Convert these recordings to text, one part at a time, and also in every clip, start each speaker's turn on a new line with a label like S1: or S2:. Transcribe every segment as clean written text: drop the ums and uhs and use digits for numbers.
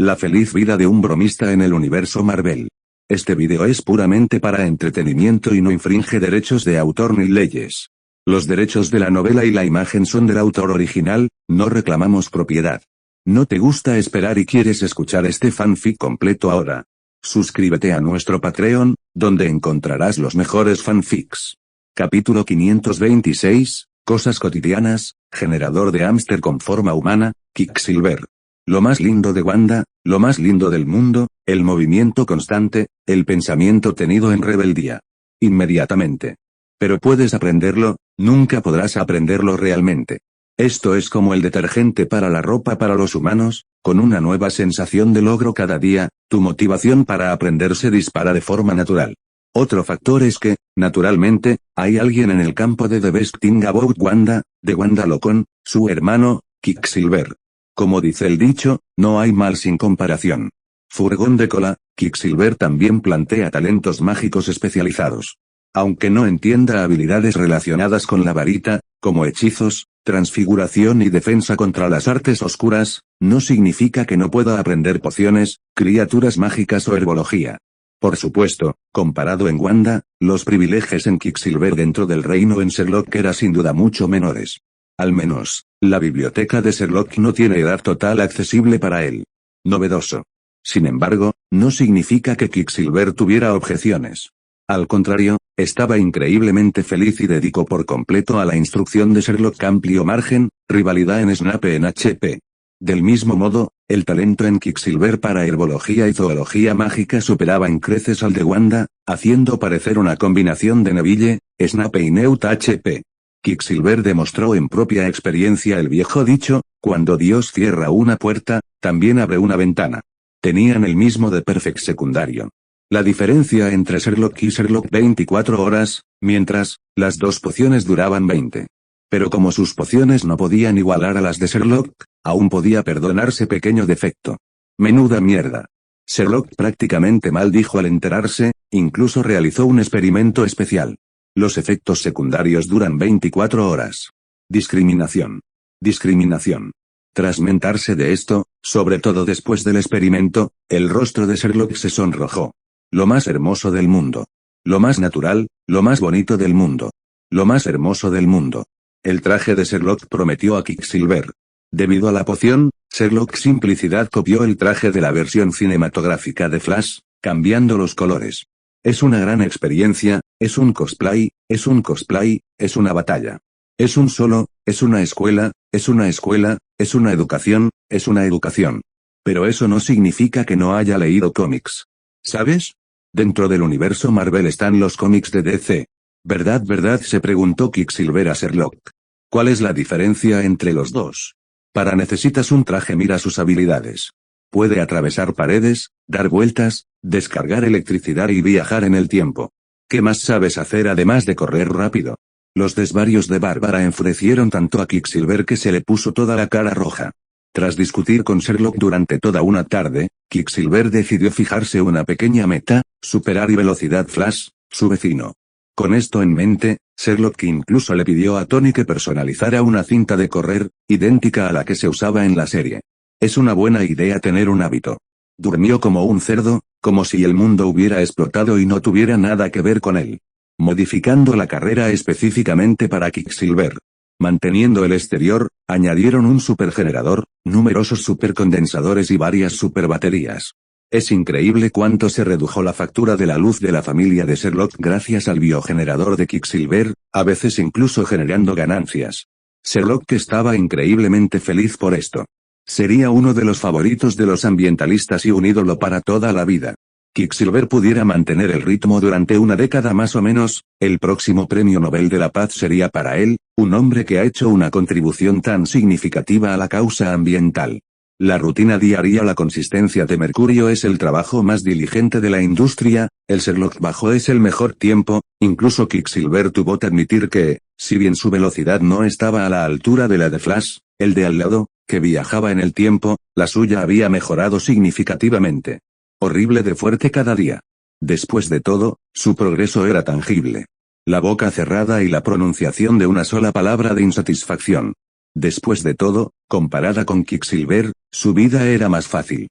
S1: La feliz vida de un bromista en el universo Marvel. Este video es puramente para entretenimiento y no infringe derechos de autor ni leyes. Los derechos de la novela y la imagen son del autor original, no reclamamos propiedad. ¿No te gusta esperar y quieres escuchar este fanfic completo ahora? Suscríbete a nuestro Patreon, donde encontrarás los mejores fanfics. Capítulo 526, Cosas cotidianas, generador de hámster con forma humana, Quicksilver. Lo más lindo de Wanda, lo más lindo del mundo, el movimiento constante, el pensamiento tenido en rebeldía. Inmediatamente. Pero puedes aprenderlo, nunca podrás aprenderlo realmente. Esto es como el detergente para la ropa para los humanos, con una nueva sensación de logro cada día, tu motivación para aprender se dispara de forma natural. Otro factor es que, naturalmente, hay alguien en el campo de The Best Thing About Wanda, de Wanda Locon, su hermano, Quicksilver. Como dice el dicho, no hay mal sin comparación. Furgón de cola, Quicksilver también plantea talentos mágicos especializados. Aunque no entienda habilidades relacionadas con la varita, como hechizos, transfiguración y defensa contra las artes oscuras, no significa que no pueda aprender pociones, criaturas mágicas o herbología. Por supuesto, comparado en Wanda, los privilegios en Quicksilver dentro del reino en Sherlock era sin duda mucho menores. Al menos, la biblioteca de Sherlock no tiene edad total accesible para él. Novedoso. Sin embargo, no significa que Quicksilver tuviera objeciones. Al contrario, estaba increíblemente feliz y dedicó por completo a la instrucción de Sherlock amplio margen, rivalidad en Snape en HP. Del mismo modo, el talento en Quicksilver para herbología y zoología mágica superaba en creces al de Wanda, haciendo parecer una combinación de Neville, Snape y Newt HP. Quicksilver demostró en propia experiencia el viejo dicho, cuando Dios cierra una puerta, también abre una ventana. Tenían el mismo de perfect secundario. La diferencia entre Sherlock y Sherlock 24 horas, mientras, las dos pociones duraban 20. Pero como sus pociones no podían igualar a las de Sherlock, aún podía perdonarse pequeño defecto. Menuda mierda. Sherlock prácticamente maldijo al enterarse, incluso realizó un experimento especial. Los efectos secundarios duran 24 horas. Discriminación. Discriminación. Tras mentarse de esto, sobre todo después del experimento, el rostro de Sherlock se sonrojó. Lo más hermoso del mundo. Lo más natural, lo más bonito del mundo. Lo más hermoso del mundo. El traje de Sherlock prometió a Quicksilver. Debido a la poción, Sherlock Simplicidad copió el traje de la versión cinematográfica de Flash, cambiando los colores. Es una gran experiencia, es un cosplay, es una batalla. Es un solo, es una escuela, es una escuela, es una educación, es una educación. Pero eso no significa que no haya leído cómics. ¿Sabes? Dentro del universo Marvel están los cómics de DC. ¿Verdad, verdad? Se preguntó Quicksilver a Sherlock. ¿Cuál es la diferencia entre los dos? Para necesitas un traje, mira sus habilidades. Puede atravesar paredes, dar vueltas, descargar electricidad y viajar en el tiempo. ¿Qué más sabes hacer además de correr rápido? Los desvarios de Bárbara enfurecieron tanto a Quicksilver que se le puso toda la cara roja. Tras discutir con Sherlock durante toda una tarde, Quicksilver decidió fijarse una pequeña meta, superar y velocidad Flash, su vecino. Con esto en mente, Sherlock incluso le pidió a Tony que personalizara una cinta de correr, idéntica a la que se usaba en la serie. Es una buena idea tener un hábito. Durmió como un cerdo, como si el mundo hubiera explotado y no tuviera nada que ver con él. Modificando la carrera específicamente para Quicksilver. Manteniendo el exterior, añadieron un supergenerador, numerosos supercondensadores y varias superbaterías. Es increíble cuánto se redujo la factura de la luz de la familia de Sherlock gracias al biogenerador de Quicksilver, a veces incluso generando ganancias. Sherlock estaba increíblemente feliz por esto. Sería uno de los favoritos de los ambientalistas y un ídolo para toda la vida. Quicksilver pudiera mantener el ritmo durante una década más o menos, el próximo premio Nobel de la Paz sería para él, un hombre que ha hecho una contribución tan significativa a la causa ambiental. La rutina diaria, la consistencia de mercurio es el trabajo más diligente de la industria, el Sherlock bajo es el mejor tiempo, incluso Quicksilver tuvo que admitir que, si bien su velocidad no estaba a la altura de la de Flash, el de al lado, que viajaba en el tiempo, la suya había mejorado significativamente. Horrible de fuerte cada día. Después de todo, su progreso era tangible. La boca cerrada y la pronunciación de una sola palabra de insatisfacción. Después de todo, comparada con Quicksilver, su vida era más fácil.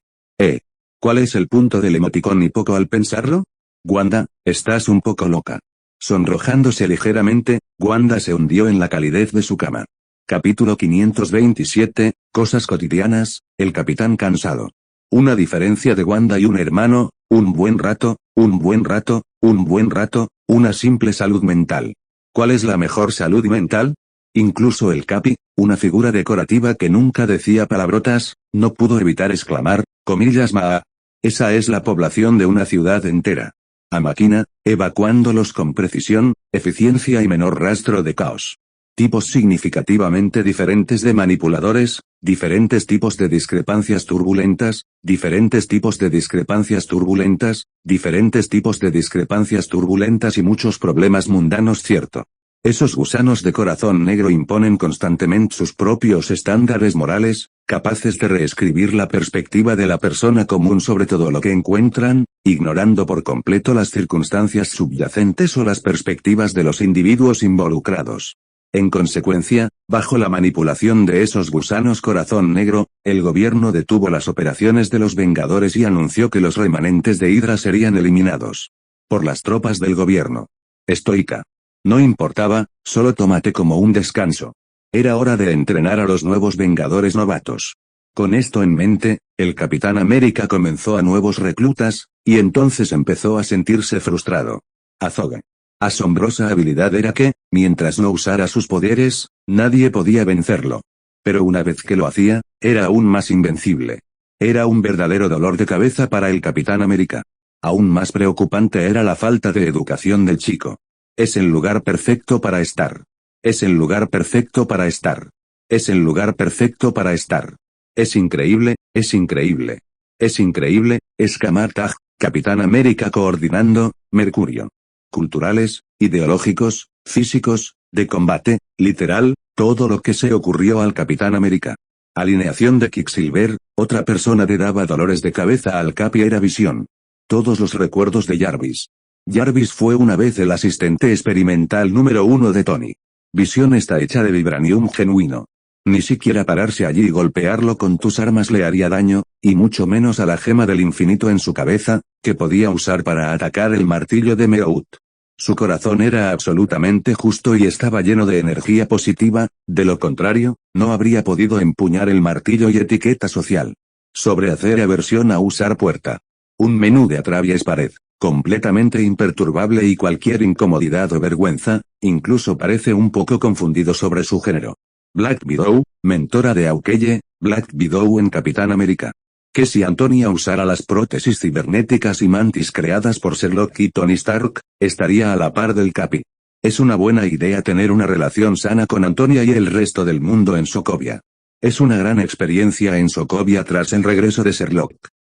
S1: ¿Cuál es el punto del emoticón y poco al pensarlo? Wanda, estás un poco loca. Sonrojándose ligeramente, Wanda se hundió en la calidez de su cama. Capítulo 527, Cosas cotidianas, el capitán cansado. Una diferencia de Wanda y un hermano, un buen rato, un buen rato, un buen rato, una simple salud mental. ¿Cuál es la mejor salud mental? Incluso el Capi, una figura decorativa que nunca decía palabrotas, no pudo evitar exclamar, comillas maa. Esa es la población de una ciudad entera. A máquina, evacuándolos con precisión, eficiencia y menor rastro de caos. Tipos significativamente diferentes de manipuladores, diferentes tipos de discrepancias turbulentas, diferentes tipos de discrepancias turbulentas, diferentes tipos de discrepancias turbulentas y muchos problemas mundanos, cierto. Esos gusanos de corazón negro imponen constantemente sus propios estándares morales, capaces de reescribir la perspectiva de la persona común sobre todo lo que encuentran, ignorando por completo las circunstancias subyacentes o las perspectivas de los individuos involucrados. En consecuencia, bajo la manipulación de esos gusanos corazón negro, el gobierno detuvo las operaciones de los Vengadores y anunció que los remanentes de Hydra serían eliminados por las tropas del gobierno. Estoica. No importaba, solo tómate como un descanso. Era hora de entrenar a los nuevos Vengadores novatos. Con esto en mente, el Capitán América comenzó a nuevos reclutas, y entonces empezó a sentirse frustrado. Azoga. Asombrosa habilidad era que, mientras no usara sus poderes, nadie podía vencerlo. Pero una vez que lo hacía, era aún más invencible. Era un verdadero dolor de cabeza para el Capitán América. Aún más preocupante era la falta de educación del chico. Es el lugar perfecto para estar. Es el lugar perfecto para estar. Es el lugar perfecto para estar. Es increíble, es increíble. Es increíble, exclamar Tag, Capitán América coordinando, Mercurio. Culturales, ideológicos, físicos, de combate, literal, todo lo que se ocurrió al Capitán América. Alineación de Quicksilver, otra persona le daba dolores de cabeza al Capi, era visión. Todos los recuerdos de Jarvis. Jarvis fue una vez el asistente experimental número 1 de Tony. Visión está hecha de vibranium genuino. Ni siquiera pararse allí y golpearlo con tus armas le haría daño, y mucho menos a la gema del infinito en su cabeza, que podía usar para atacar el martillo de Meout. Su corazón era absolutamente justo y estaba lleno de energía positiva, de lo contrario, no habría podido empuñar el martillo y etiqueta social. Sobrehacer aversión a usar puerta. Un menú de atravies pared. Completamente imperturbable y cualquier incomodidad o vergüenza, incluso parece un poco confundido sobre su género. Black Widow, mentora de Hawkeye, Black Widow en Capitán América. Que si Antonia usara las prótesis cibernéticas y mantis creadas por Sherlock y Tony Stark, estaría a la par del Capi. Es una buena idea tener una relación sana con Antonia y el resto del mundo en Sokovia. Es una gran experiencia en Sokovia tras el regreso de Sherlock.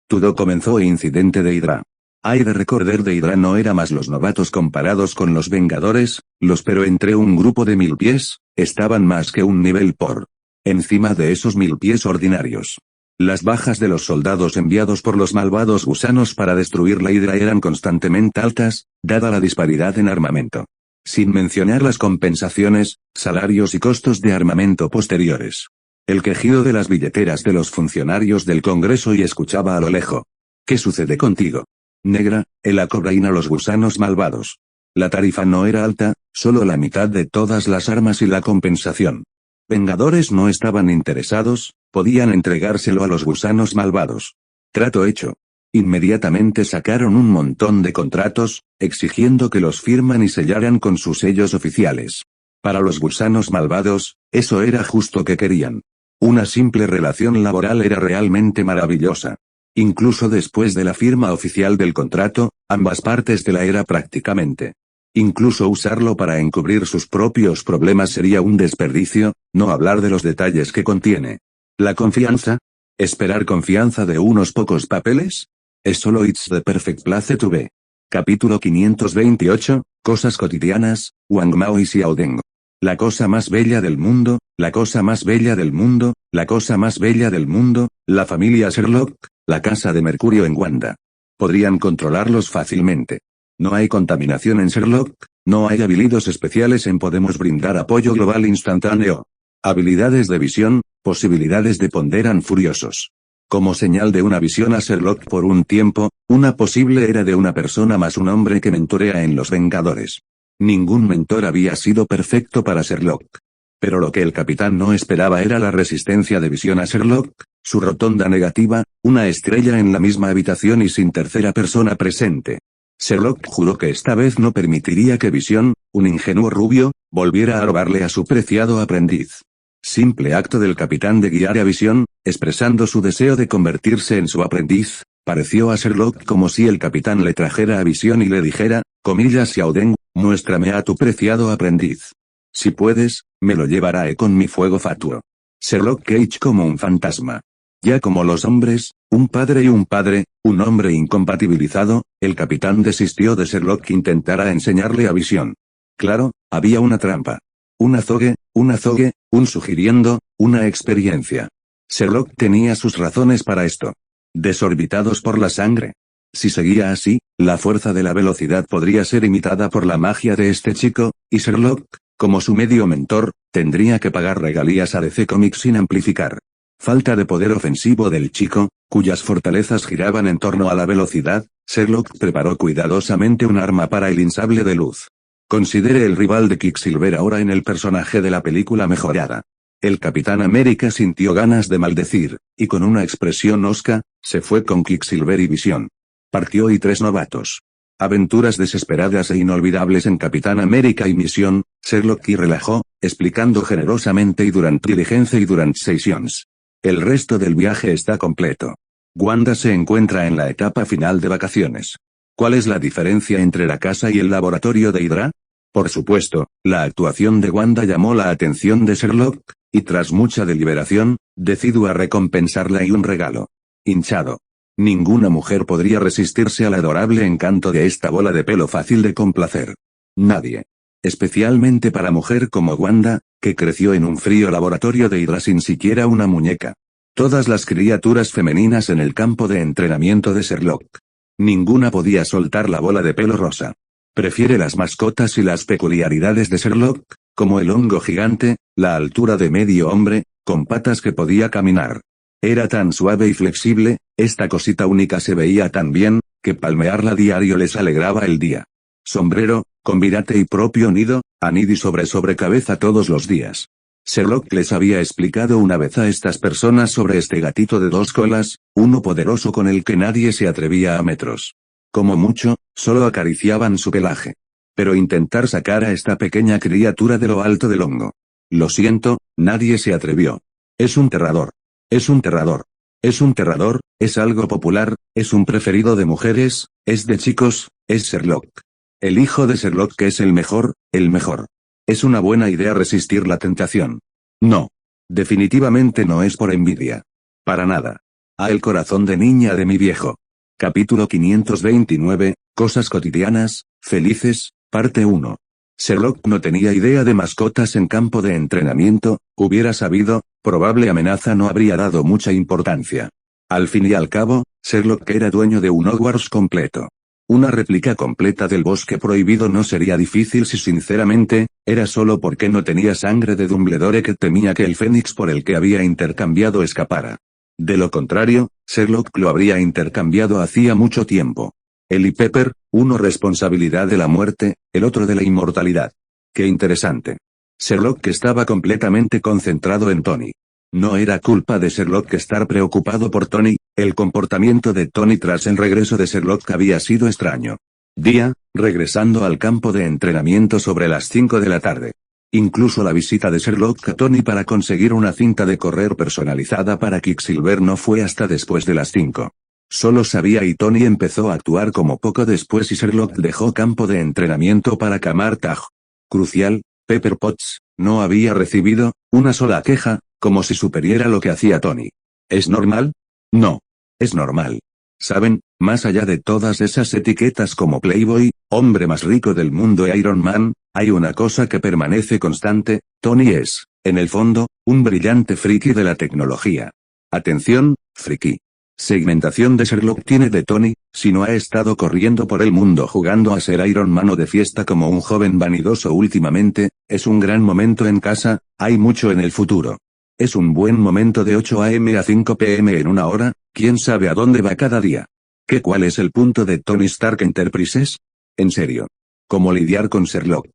S1: Todo comenzó incidente de Hydra. Hay de recordar de Hydra no era más los novatos comparados con los Vengadores, pero entre un grupo de 1000 pies, estaban más que un nivel por encima de esos 1000 pies ordinarios. Las bajas de los soldados enviados por los malvados gusanos para destruir la Hydra eran constantemente altas, dada la disparidad en armamento. Sin mencionar las compensaciones, salarios y costos de armamento posteriores. El quejido de las billeteras de los funcionarios del Congreso y escuchaba a lo lejos. ¿Qué sucede contigo? Negra, la cobraína los gusanos malvados. La tarifa no era alta, solo la mitad de todas las armas y la compensación. Vengadores no estaban interesados, podían entregárselo a los gusanos malvados. Trato hecho. Inmediatamente sacaron un montón de contratos, exigiendo que los firman y sellaran con sus sellos oficiales. Para los gusanos malvados, eso era justo que querían. Una simple relación laboral era realmente maravillosa. Incluso después de la firma oficial del contrato, ambas partes de la era prácticamente. Incluso usarlo para encubrir sus propios problemas sería un desperdicio, no hablar de los detalles que contiene. ¿La confianza? ¿Esperar confianza de unos pocos papeles? Es solo it's the perfect place to be. Capítulo 528, Cosas cotidianas, Wang Mao y Xiao Deng. La cosa más bella del mundo, la cosa más bella del mundo, la cosa más bella del mundo, la familia Sherlock, la casa de Mercurio en Wanda. Podrían controlarlos fácilmente. No hay contaminación en Sherlock, no hay habilidades especiales en podemos brindar apoyo global instantáneo. Habilidades de visión, posibilidades de ponderan furiosos. Como señal de una visión a Sherlock por un tiempo, una posible era de una persona más un hombre que mentorea en Los Vengadores. Ningún mentor había sido perfecto para Sherlock. Pero lo que el capitán no esperaba era la resistencia de visión a Sherlock, su rotonda negativa, una estrella en la misma habitación y sin tercera persona presente. Sherlock juró que esta vez no permitiría que Visión, un ingenuo rubio, volviera a robarle a su preciado aprendiz. Simple acto del capitán de guiar a Visión, expresando su deseo de convertirse en su aprendiz, pareció a Sherlock como si el capitán le trajera a Visión y le dijera, comillas Yauden, muéstrame a tu preciado aprendiz. Si puedes, me lo llevaré con mi fuego fatuo. Sherlock Cage como un fantasma. Ya como los hombres, un padre y un padre, un hombre incompatibilizado, el capitán desistió de Sherlock que intentara enseñarle a Visión. Claro, había una trampa. Un azogue, un sugiriendo, una experiencia. Sherlock tenía sus razones para esto. Desorbitados por la sangre. Si seguía así, la fuerza de la velocidad podría ser imitada por la magia de este chico, y Sherlock, como su medio mentor, tendría que pagar regalías a DC Comics sin amplificar. Falta de poder ofensivo del chico, cuyas fortalezas giraban en torno a la velocidad, Sherlock preparó cuidadosamente un arma para el insable de luz. Considere el rival de Quicksilver ahora en el personaje de la película mejorada. El Capitán América sintió ganas de maldecir, y con una expresión hosca, se fue con Quicksilver y Visión. Partió y 3 novatos. Aventuras desesperadas e inolvidables en Capitán América y Misión, Sherlock y relajó, explicando generosamente y durante diligencia y durante sessions. El resto del viaje está completo. Wanda se encuentra en la etapa final de vacaciones. ¿Cuál es la diferencia entre la casa y el laboratorio de Hydra? Por supuesto, la actuación de Wanda llamó la atención de Sherlock, y tras mucha deliberación, decidió a recompensarla y un regalo. Hinchado. Ninguna mujer podría resistirse al adorable encanto de esta bola de pelo fácil de complacer. Nadie. Especialmente para mujer como Wanda, que creció en un frío laboratorio de Hydra sin siquiera una muñeca. Todas las criaturas femeninas en el campo de entrenamiento de Sherlock. Ninguna podía soltar la bola de pelo rosa. Prefiere las mascotas y las peculiaridades de Sherlock, como el hongo gigante, la altura de medio hombre, con patas que podía caminar. Era tan suave y flexible, esta cosita única se veía tan bien, que palmearla diario les alegraba el día. Sombrero, con virate y propio nido, anidi sobre cabeza todos los días. Sherlock les había explicado una vez a estas personas sobre este gatito de 2 colas, uno poderoso con el que nadie se atrevía a metros. Como mucho, solo acariciaban su pelaje. Pero intentar sacar a esta pequeña criatura de lo alto del hongo. Lo siento, nadie se atrevió. Es un terrador. Es un terrador. Es un terrador, es algo popular, es un preferido de mujeres, es de chicos, es Sherlock. El hijo de Sherlock que es el mejor, el mejor. Es una buena idea resistir la tentación. No. Definitivamente no es por envidia. Para nada. A el corazón de niña de mi viejo. Capítulo 529, Cosas cotidianas, felices, parte 1. Sherlock no tenía idea de mascotas en campo de entrenamiento, hubiera sabido, probable amenaza no habría dado mucha importancia. Al fin y al cabo, Sherlock era dueño de un Hogwarts completo. Una réplica completa del Bosque Prohibido no sería difícil si sinceramente, era solo porque no tenía sangre de Dumbledore que temía que el Fénix por el que había intercambiado escapara. De lo contrario, Sherlock lo habría intercambiado hacía mucho tiempo. Él y Pepper, uno responsabilidad de la muerte, el otro de la inmortalidad. Qué interesante. Sherlock estaba completamente concentrado en Tony. No era culpa de Sherlock estar preocupado por Tony, el comportamiento de Tony tras el regreso de Sherlock había sido extraño. Regresando al campo de entrenamiento sobre las 5 de la tarde. Incluso la visita de Sherlock a Tony para conseguir una cinta de correr personalizada para Quicksilver no fue hasta después de las 5. Solo sabía y Tony empezó a actuar como poco después y Sherlock dejó campo de entrenamiento para Kamar Taj. Crucial, Pepper Potts, no había recibido una sola queja, como si superiera lo que hacía Tony. ¿Es normal? No. Es normal. Saben, más allá de todas esas etiquetas como Playboy, hombre más rico del mundo e Iron Man, hay una cosa que permanece constante, Tony es, en el fondo, un brillante friki de la tecnología. Atención, friki. Segmentación de Sherlock tiene de Tony, si no ha estado corriendo por el mundo jugando a ser Iron Man o de fiesta como un joven vanidoso últimamente, es un gran momento en casa, hay mucho en el futuro. Es un buen momento de 8 am a 5 pm en una hora, ¿Quién sabe a dónde va cada día? ¿Cuál es el punto de Tony Stark Enterprises? En serio. ¿Cómo lidiar con Sherlock?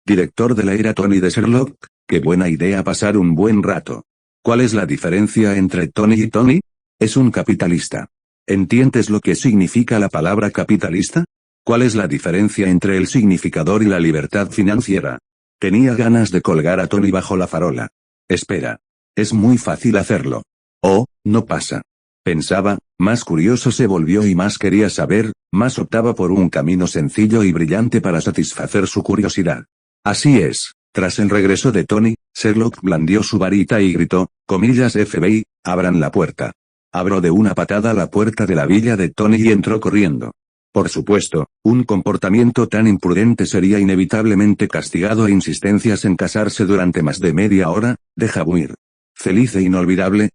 S1: Director de la era Tony de Sherlock, qué buena idea pasar un buen rato. ¿Cuál es la diferencia entre Tony y Tony? Es un capitalista. ¿Entiendes lo que significa la palabra capitalista? ¿Cuál es la diferencia entre el significador y la libertad financiera? Tenía ganas de colgar a Tony bajo la farola. Espera. Es muy fácil hacerlo. Oh, no pasa. Pensaba, más curioso se volvió y más quería saber, más optaba por un camino sencillo y brillante para satisfacer su curiosidad. Así es, tras el regreso de Tony, Sherlock blandió su varita y gritó, comillas FBI, abran la puerta. Abrió de una patada la puerta de la villa de Tony y entró corriendo. Por supuesto, un comportamiento tan imprudente sería inevitablemente castigado e insistencias en casarse durante más de media hora, deja huir. Feliz e inolvidable,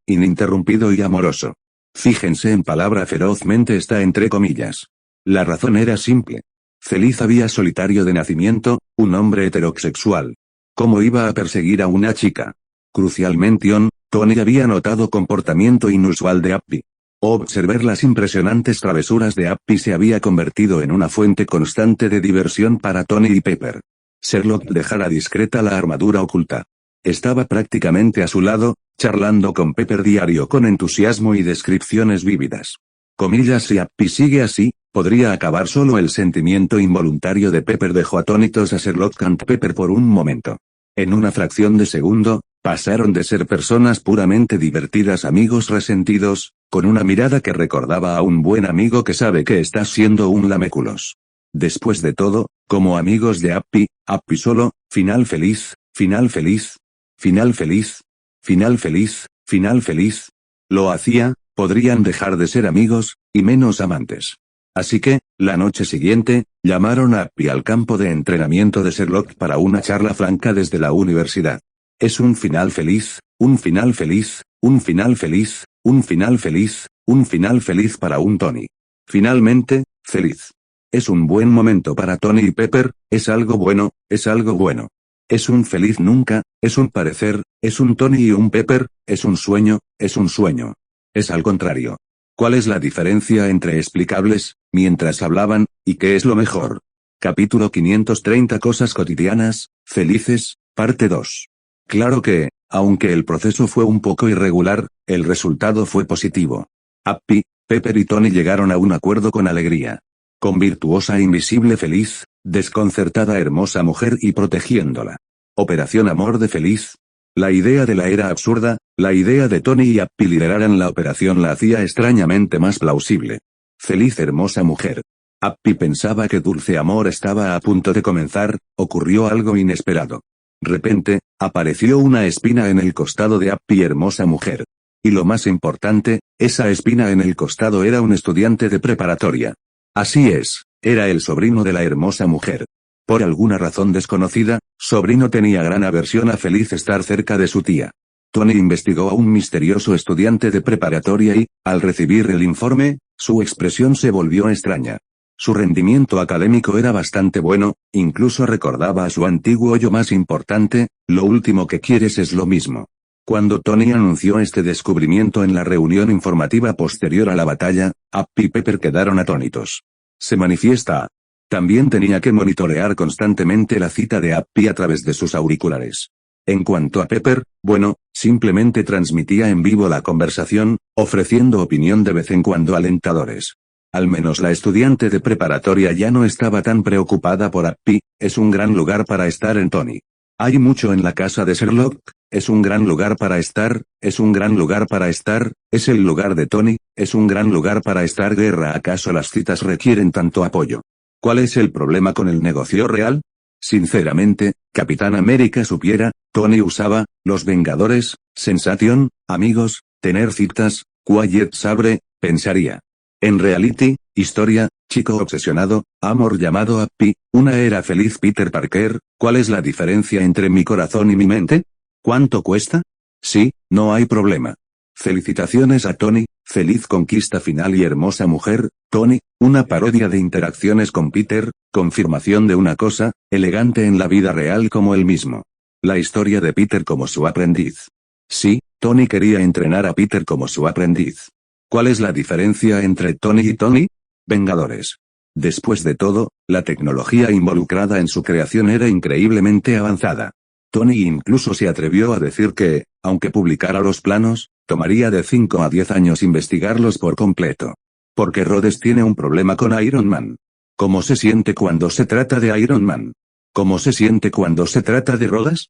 S1: ininterrumpido y amoroso. Fíjense en palabra ferozmente está entre comillas. La razón era simple. Feliz había solitario de nacimiento, un hombre heterosexual. ¿Cómo iba a perseguir a una chica? Crucialmente, Tony había notado comportamiento inusual de Appy. Observar las impresionantes travesuras de Appy se había convertido en una fuente constante de diversión para Tony y Pepper. Sherlock dejara discreta la armadura oculta. Estaba prácticamente a su lado, charlando con Pepper diario con entusiasmo y descripciones vívidas. Comillas si Appy sigue así, podría acabar solo el sentimiento involuntario de Pepper dejó atónitos a Sherlock and Pepper por un momento. En una fracción de segundo, pasaron de ser personas puramente divertidas a amigos resentidos, con una mirada que recordaba a un buen amigo que sabe que está siendo un laméculos. Después de todo, como amigos de Appy solo, final feliz, final feliz, final feliz, final feliz, final feliz. Lo hacía, podrían dejar de ser amigos, y menos amantes. Así que, la noche siguiente, llamaron a Appy al campo de entrenamiento de Sherlock para una charla franca desde la universidad. Es un final feliz, un final feliz, un final feliz, un final feliz, un final feliz para un Tony. Finalmente, feliz. Es un buen momento para Tony y Pepper, es algo bueno, es algo bueno. Es un feliz nunca, es un parecer, es un Tony y un Pepper, es un sueño, es un sueño. Es al contrario. ¿Cuál es la diferencia entre explicables, mientras hablaban, y qué es lo mejor? Capítulo 530 Cosas cotidianas, felices, parte 2. Claro que, aunque el proceso fue un poco irregular, el resultado fue positivo. Appy, Pepper y Tony llegaron a un acuerdo con alegría. Con virtuosa invisible feliz, desconcertada hermosa mujer y protegiéndola. Operación Amor de Feliz. La idea de la era absurda, la idea de Tony y Appy lideraran la operación la hacía extrañamente más plausible. Feliz hermosa mujer. Appy pensaba que Dulce Amor estaba a punto de comenzar, ocurrió algo inesperado. Repente, apareció una espina en el costado de Appy hermosa mujer. Y lo más importante, esa espina en el costado era un estudiante de preparatoria. Así es, era el sobrino de la hermosa mujer. Por alguna razón desconocida, sobrino tenía gran aversión a Feliz estar cerca de su tía. Tony investigó a un misterioso estudiante de preparatoria y, al recibir el informe, su expresión se volvió extraña. Su rendimiento académico era bastante bueno, incluso recordaba a su antiguo yo más importante, lo último que quieres es lo mismo. Cuando Tony anunció este descubrimiento en la reunión informativa posterior a la batalla, Appy y Pepper quedaron atónitos. Se manifiesta. También tenía que monitorear constantemente la cita de Appy a través de sus auriculares. En cuanto a Pepper, bueno, simplemente transmitía en vivo la conversación, ofreciendo opinión de vez en cuando alentadores. Al menos la estudiante de preparatoria ya no estaba tan preocupada por Appy, es un gran lugar para estar en Tony. Hay mucho en la casa de Sherlock, es un gran lugar para estar, es un gran lugar para estar, es el lugar de Tony, es un gran lugar para estar guerra. ¿Acaso las citas requieren tanto apoyo? ¿Cuál es el problema con el negocio real? Sinceramente, Capitán América supiera, Tony usaba, Los Vengadores, Sensation, amigos, tener citas, Quiet Sabre, pensaría. En reality, historia, chico obsesionado, amor llamado Appy, una era feliz Peter Parker, ¿cuál es la diferencia entre mi corazón y mi mente? ¿Cuánto cuesta? Sí, no hay problema. Felicitaciones a Tony, feliz conquista final y hermosa mujer, Tony, una parodia de interacciones con Peter, confirmación de una cosa, elegante en la vida real como él mismo. La historia de Peter como su aprendiz. Sí, Tony quería entrenar a Peter como su aprendiz. ¿Cuál es la diferencia entre Tony y Tony? Vengadores. Después de todo, la tecnología involucrada en su creación era increíblemente avanzada. Tony incluso se atrevió a decir que, aunque publicara los planos, tomaría de 5 a 10 años investigarlos por completo. Porque Rhodes tiene un problema con Iron Man. ¿Cómo se siente cuando se trata de Iron Man? ¿Cómo se siente cuando se trata de Rhodes?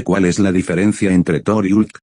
S1: ¿Cuál es la diferencia entre Thor y Hulk?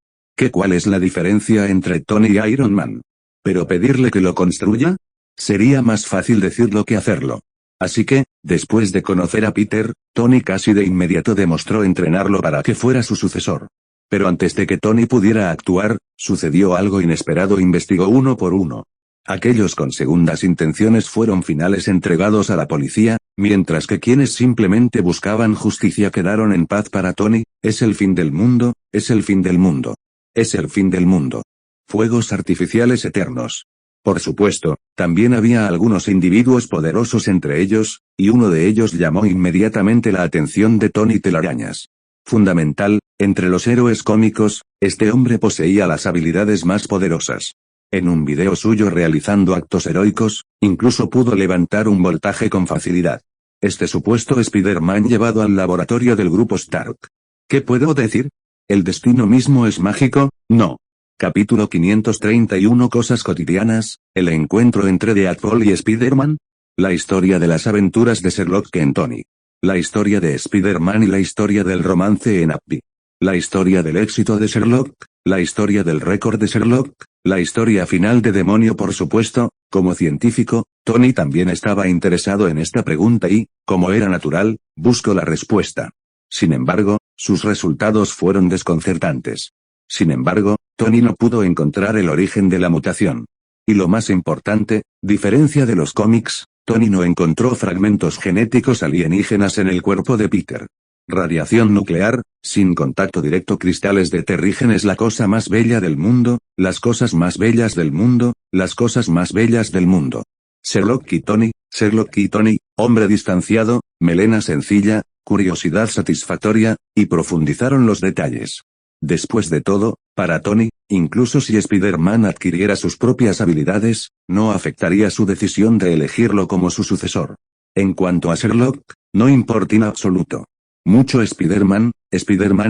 S1: ¿Cuál es la diferencia entre Tony y Iron Man? ¿Pero pedirle que lo construya? Sería más fácil decirlo que hacerlo. Así que, después de conocer a Peter, Tony casi de inmediato demostró entrenarlo para que fuera su sucesor. Pero antes de que Tony pudiera actuar, sucedió algo inesperado. Investigó uno por uno. Aquellos con segundas intenciones fueron finales entregados a la policía, mientras que quienes simplemente buscaban justicia quedaron en paz. Para Tony, es el fin del mundo, es el fin del mundo. Es el fin del mundo. Fuegos artificiales eternos. Por supuesto, también había algunos individuos poderosos entre ellos, y uno de ellos llamó inmediatamente la atención de Tony: telarañas. Fundamental, entre los héroes cómicos, este hombre poseía las habilidades más poderosas. En un video suyo realizando actos heroicos, incluso pudo levantar un voltaje con facilidad. Este supuesto Spider-Man llevado al laboratorio del grupo Stark. ¿Qué puedo decir? ¿El destino mismo es mágico? No. Capítulo 531. Cosas cotidianas, el encuentro entre Deadpool y Spider-Man. La historia de las aventuras de Sherlock en Tony. La historia de Spider-Man y la historia del romance en Happy. La historia del éxito de Sherlock, la historia del récord de Sherlock, la historia final de Demonio. Por supuesto, como científico, Tony también estaba interesado en esta pregunta y, como era natural, buscó la respuesta. Sin embargo, sus resultados fueron desconcertantes. Sin embargo, Tony no pudo encontrar el origen de la mutación. Y lo más importante, diferencia de los cómics, Tony no encontró fragmentos genéticos alienígenas en el cuerpo de Peter. Radiación nuclear, sin contacto directo. Cristales de Terrigen es la cosa más bella del mundo, las cosas más bellas del mundo, las cosas más bellas del mundo. Sherlock y Tony, hombre distanciado, melena sencilla, curiosidad satisfactoria, y profundizaron los detalles. Después de todo, para Tony, incluso si Spider-Man adquiriera sus propias habilidades, no afectaría su decisión de elegirlo como su sucesor. En cuanto a Sherlock, no importa en absoluto. Mucho Spider-Man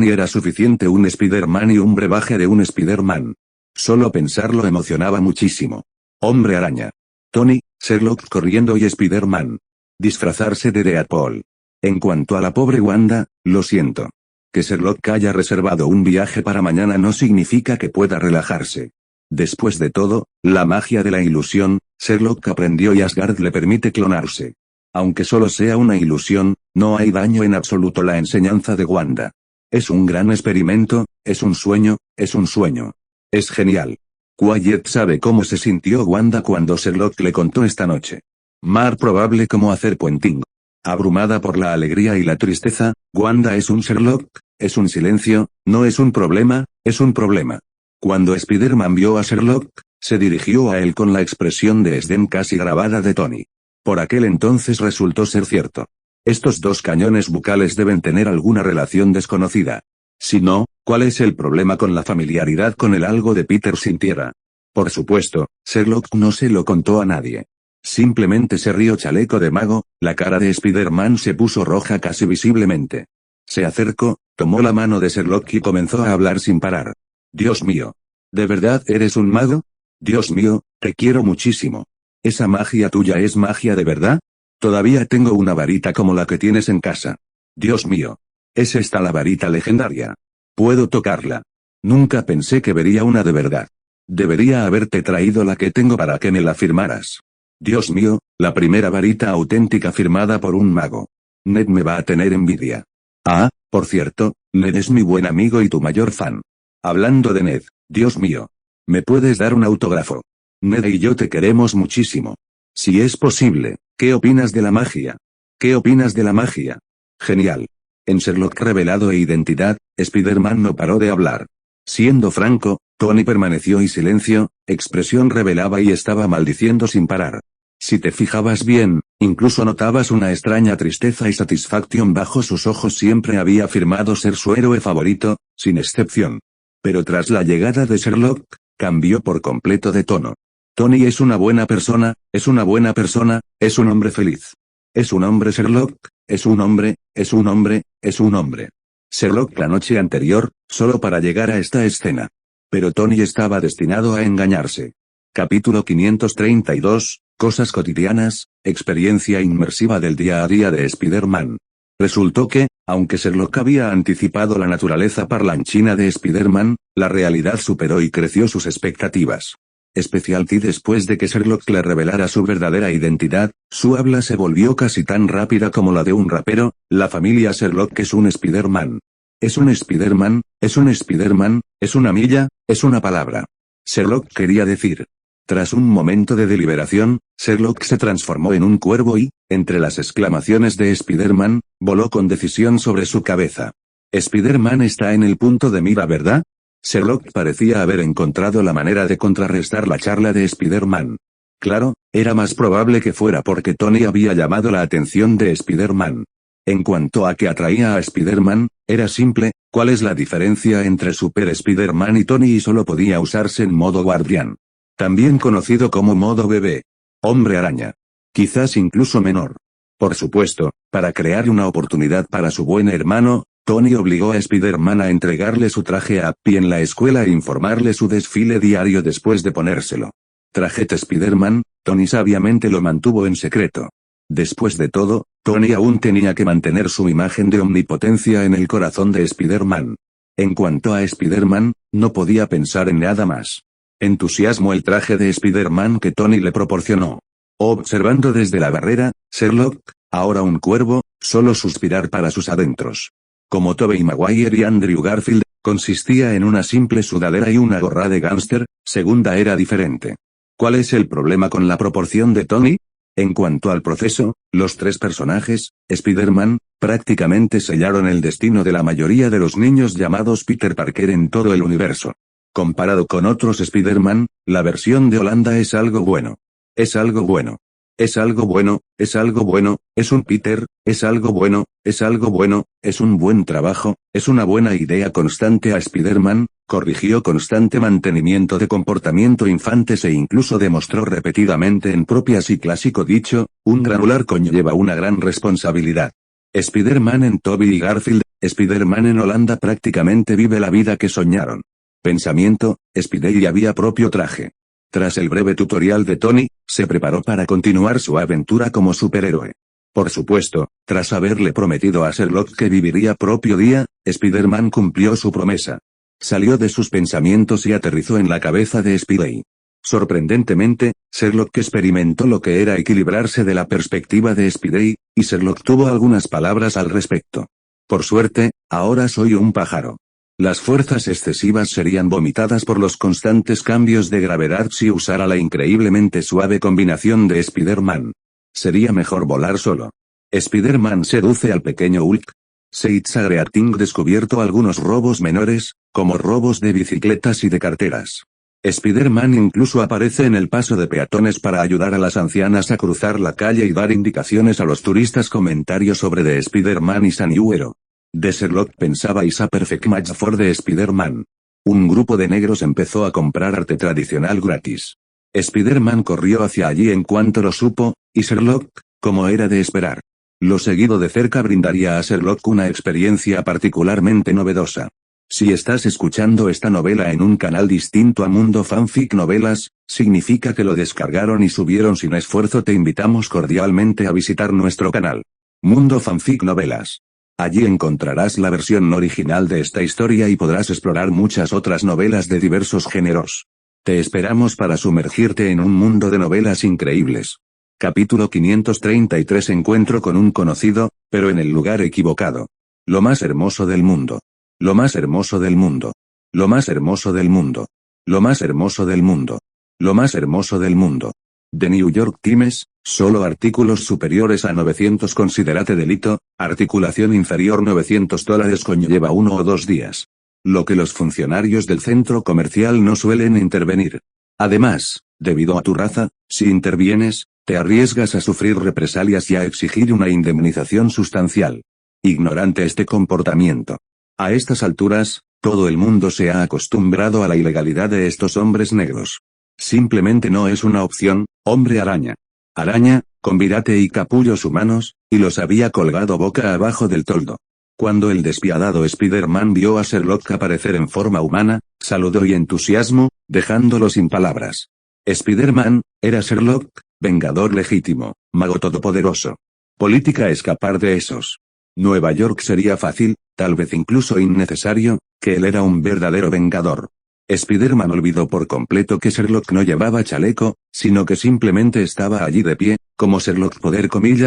S1: y era suficiente un Spider-Man y un brebaje de un Spider-Man. Solo pensarlo emocionaba muchísimo. Hombre araña. Tony, Sherlock corriendo y Spider-Man. Disfrazarse de Deadpool. En cuanto a la pobre Wanda, lo siento. Que Sherlock haya reservado un viaje para mañana no significa que pueda relajarse. Después de todo, la magia de la ilusión, Sherlock aprendió y Asgard le permite clonarse. Aunque solo sea una ilusión, no hay daño en absoluto. La enseñanza de Wanda. Es un gran experimento, es un sueño, es un sueño. Es genial. Quiet sabe cómo se sintió Wanda cuando Sherlock le contó esta noche. Más probable como hacer puenting. Abrumada por la alegría y la tristeza, Wanda es un Sherlock, es un silencio, no es un problema, es un problema. Cuando Spider-Man vio a Sherlock, se dirigió a él con la expresión de desdén casi grabada de Tony. Por aquel entonces resultó ser cierto. Estos dos cañones bucales deben tener alguna relación desconocida. Si no, ¿cuál es el problema con la familiaridad con el algo de Peter sintiera? Por supuesto, Sherlock no se lo contó a nadie. Simplemente se rió. Chaleco de mago, la cara de Spider-Man se puso roja casi visiblemente. Se acercó, tomó la mano de Sherlock y comenzó a hablar sin parar. Dios mío. ¿De verdad eres un mago? Dios mío, te quiero muchísimo. ¿Esa magia tuya es magia de verdad? Todavía tengo una varita como la que tienes en casa. Dios mío. ¿Es esta la varita legendaria? ¿Puedo tocarla? Nunca pensé que vería una de verdad. Debería haberte traído la que tengo para que me la firmaras. Dios mío, la primera varita auténtica firmada por un mago. Ned me va a tener envidia. Ah, por cierto, Ned es mi buen amigo y tu mayor fan. Hablando de Ned, Dios mío. ¿Me puedes dar un autógrafo? Ned y yo te queremos muchísimo. Si es posible, ¿qué opinas de la magia? ¿Qué opinas de la magia? Genial. En Sherlock revelado e identidad, Spider-Man no paró de hablar. Siendo franco, Tony permaneció en silencio, expresión revelaba y estaba maldiciendo sin parar. Si te fijabas bien, incluso notabas una extraña tristeza y satisfacción bajo sus ojos. Siempre había afirmado ser su héroe favorito, sin excepción. Pero tras la llegada de Sherlock, cambió por completo de tono. Tony es una buena persona, es una buena persona, es un hombre feliz. Es un hombre Sherlock, es un hombre, es un hombre, es un hombre. Sherlock la noche anterior, solo para llegar a esta escena. Pero Tony estaba destinado a engañarse. Capítulo 532, Cosas cotidianas, experiencia inmersiva del día a día de Spider-Man. Resultó que, aunque Sherlock había anticipado la naturaleza parlanchina de Spider-Man, la realidad superó y creció sus expectativas. Especialmente después de que Sherlock le revelara su verdadera identidad, su habla se volvió casi tan rápida como la de un rapero. La familia Sherlock es un Spider-Man. Es un Spider-Man, es un Spider-Man, es una milla, es una palabra. Sherlock quería decir. Tras un momento de deliberación, Sherlock se transformó en un cuervo y, entre las exclamaciones de Spider-Man, voló con decisión sobre su cabeza. Spider-Man está en el punto de mira, ¿verdad? Sherlock parecía haber encontrado la manera de contrarrestar la charla de Spider-Man. Claro, era más probable que fuera porque Tony había llamado la atención de Spider-Man. En cuanto a qué atraía a Spider-Man, era simple. ¿Cuál es la diferencia entre Super Spider-Man y Tony? Y solo podía usarse en modo guardián. También conocido como modo bebé. Hombre araña. Quizás incluso menor. Por supuesto, para crear una oportunidad para su buen hermano, Tony obligó a Spider-Man a entregarle su traje a Happy en la escuela e informarle su desfile diario después de ponérselo. Trajete Spider-Man, Tony sabiamente lo mantuvo en secreto. Después de todo, Tony aún tenía que mantener su imagen de omnipotencia en el corazón de Spider-Man. En cuanto a Spider-Man, no podía pensar en nada más. Entusiasmó el traje de Spider-Man que Tony le proporcionó. Observando desde la barrera, Sherlock, ahora un cuervo, solo suspirar para sus adentros. Como Tobey Maguire y Andrew Garfield, consistía en una simple sudadera y una gorra de gángster. Segunda era diferente. ¿Cuál es el problema con la proporción de Tony? En cuanto al proceso, los tres personajes, Spider-Man, prácticamente sellaron el destino de la mayoría de los niños llamados Peter Parker en todo el universo. Comparado con otros Spider-Man, la versión de Holanda es algo bueno. Es algo bueno. Es algo bueno, es algo bueno, es un Peter, es algo bueno, es algo bueno, es un buen trabajo, es una buena idea constante a Spider-Man, corrigió constante mantenimiento de comportamiento infantes e incluso demostró repetidamente en propias y clásico dicho, un granular conlleva una gran responsabilidad. Spider-Man en Tobey y Garfield, Spider-Man en Holanda prácticamente vive la vida que soñaron. Pensamiento, Spidey había propio traje. Tras el breve tutorial de Tony, se preparó para continuar su aventura como superhéroe. Por supuesto, tras haberle prometido a Sherlock que viviría propio día, Spider-Man cumplió su promesa. Salió de sus pensamientos y aterrizó en la cabeza de Spidey. Sorprendentemente, Sherlock experimentó lo que era equilibrarse de la perspectiva de Spidey, y Sherlock tuvo algunas palabras al respecto. Por suerte, ahora soy un pájaro. Las fuerzas excesivas serían vomitadas por los constantes cambios de gravedad si usara la increíblemente suave combinación de Spider-Man. Sería mejor volar solo. Spider-Man seduce al pequeño Hulk. Seitz Agreating descubierto algunos robos menores, como robos de bicicletas y de carteras. Spider-Man incluso aparece en el paso de peatones para ayudar a las ancianas a cruzar la calle y dar indicaciones a los turistas. Comentarios sobre The Spider-Man y Saniuero. De Sherlock pensaba Is a Perfect Match for the Spider-Man. Un grupo de negros empezó a comprar arte tradicional gratis. Spider-Man corrió hacia allí en cuanto lo supo, y Sherlock, como era de esperar. Lo seguido de cerca brindaría a Sherlock una experiencia particularmente novedosa. Si estás escuchando esta novela en un canal distinto a Mundo Fanfic Novelas, significa que lo descargaron y subieron sin esfuerzo. Te invitamos cordialmente a visitar nuestro canal. Mundo Fanfic Novelas. Allí encontrarás la versión original de esta historia y podrás explorar muchas otras novelas de diversos géneros. Te esperamos para sumergirte en un mundo de novelas increíbles. Capítulo 533 Encuentro con un conocido, pero en el lugar equivocado. Lo más hermoso del mundo. Lo más hermoso del mundo. Lo más hermoso del mundo. Lo más hermoso del mundo. Lo más hermoso del mundo. The New York Times, solo artículos superiores a 900 considerate delito, articulación inferior $900 conlleva 1 o 2 días. Lo que los funcionarios del centro comercial no suelen intervenir. Además, debido a tu raza, si intervienes, te arriesgas a sufrir represalias y a exigir una indemnización sustancial. Ignorante este comportamiento. A estas alturas, Todo el mundo se ha acostumbrado a la ilegalidad de estos hombres negros. Simplemente no es una opción, hombre araña. Araña, con virate y capullos humanos, y los había colgado boca abajo del toldo. Cuando el despiadado Spider-Man vio a Sherlock aparecer en forma humana, saludó y entusiasmo, dejándolo sin palabras. Spider-Man, era Sherlock, vengador legítimo, mago todopoderoso. Política escapar de esos. Nueva York sería fácil, tal vez incluso innecesario, que él era un verdadero vengador. Spider-Man olvidó por completo que Sherlock no llevaba chaleco, sino que simplemente estaba allí de pie, como Sherlock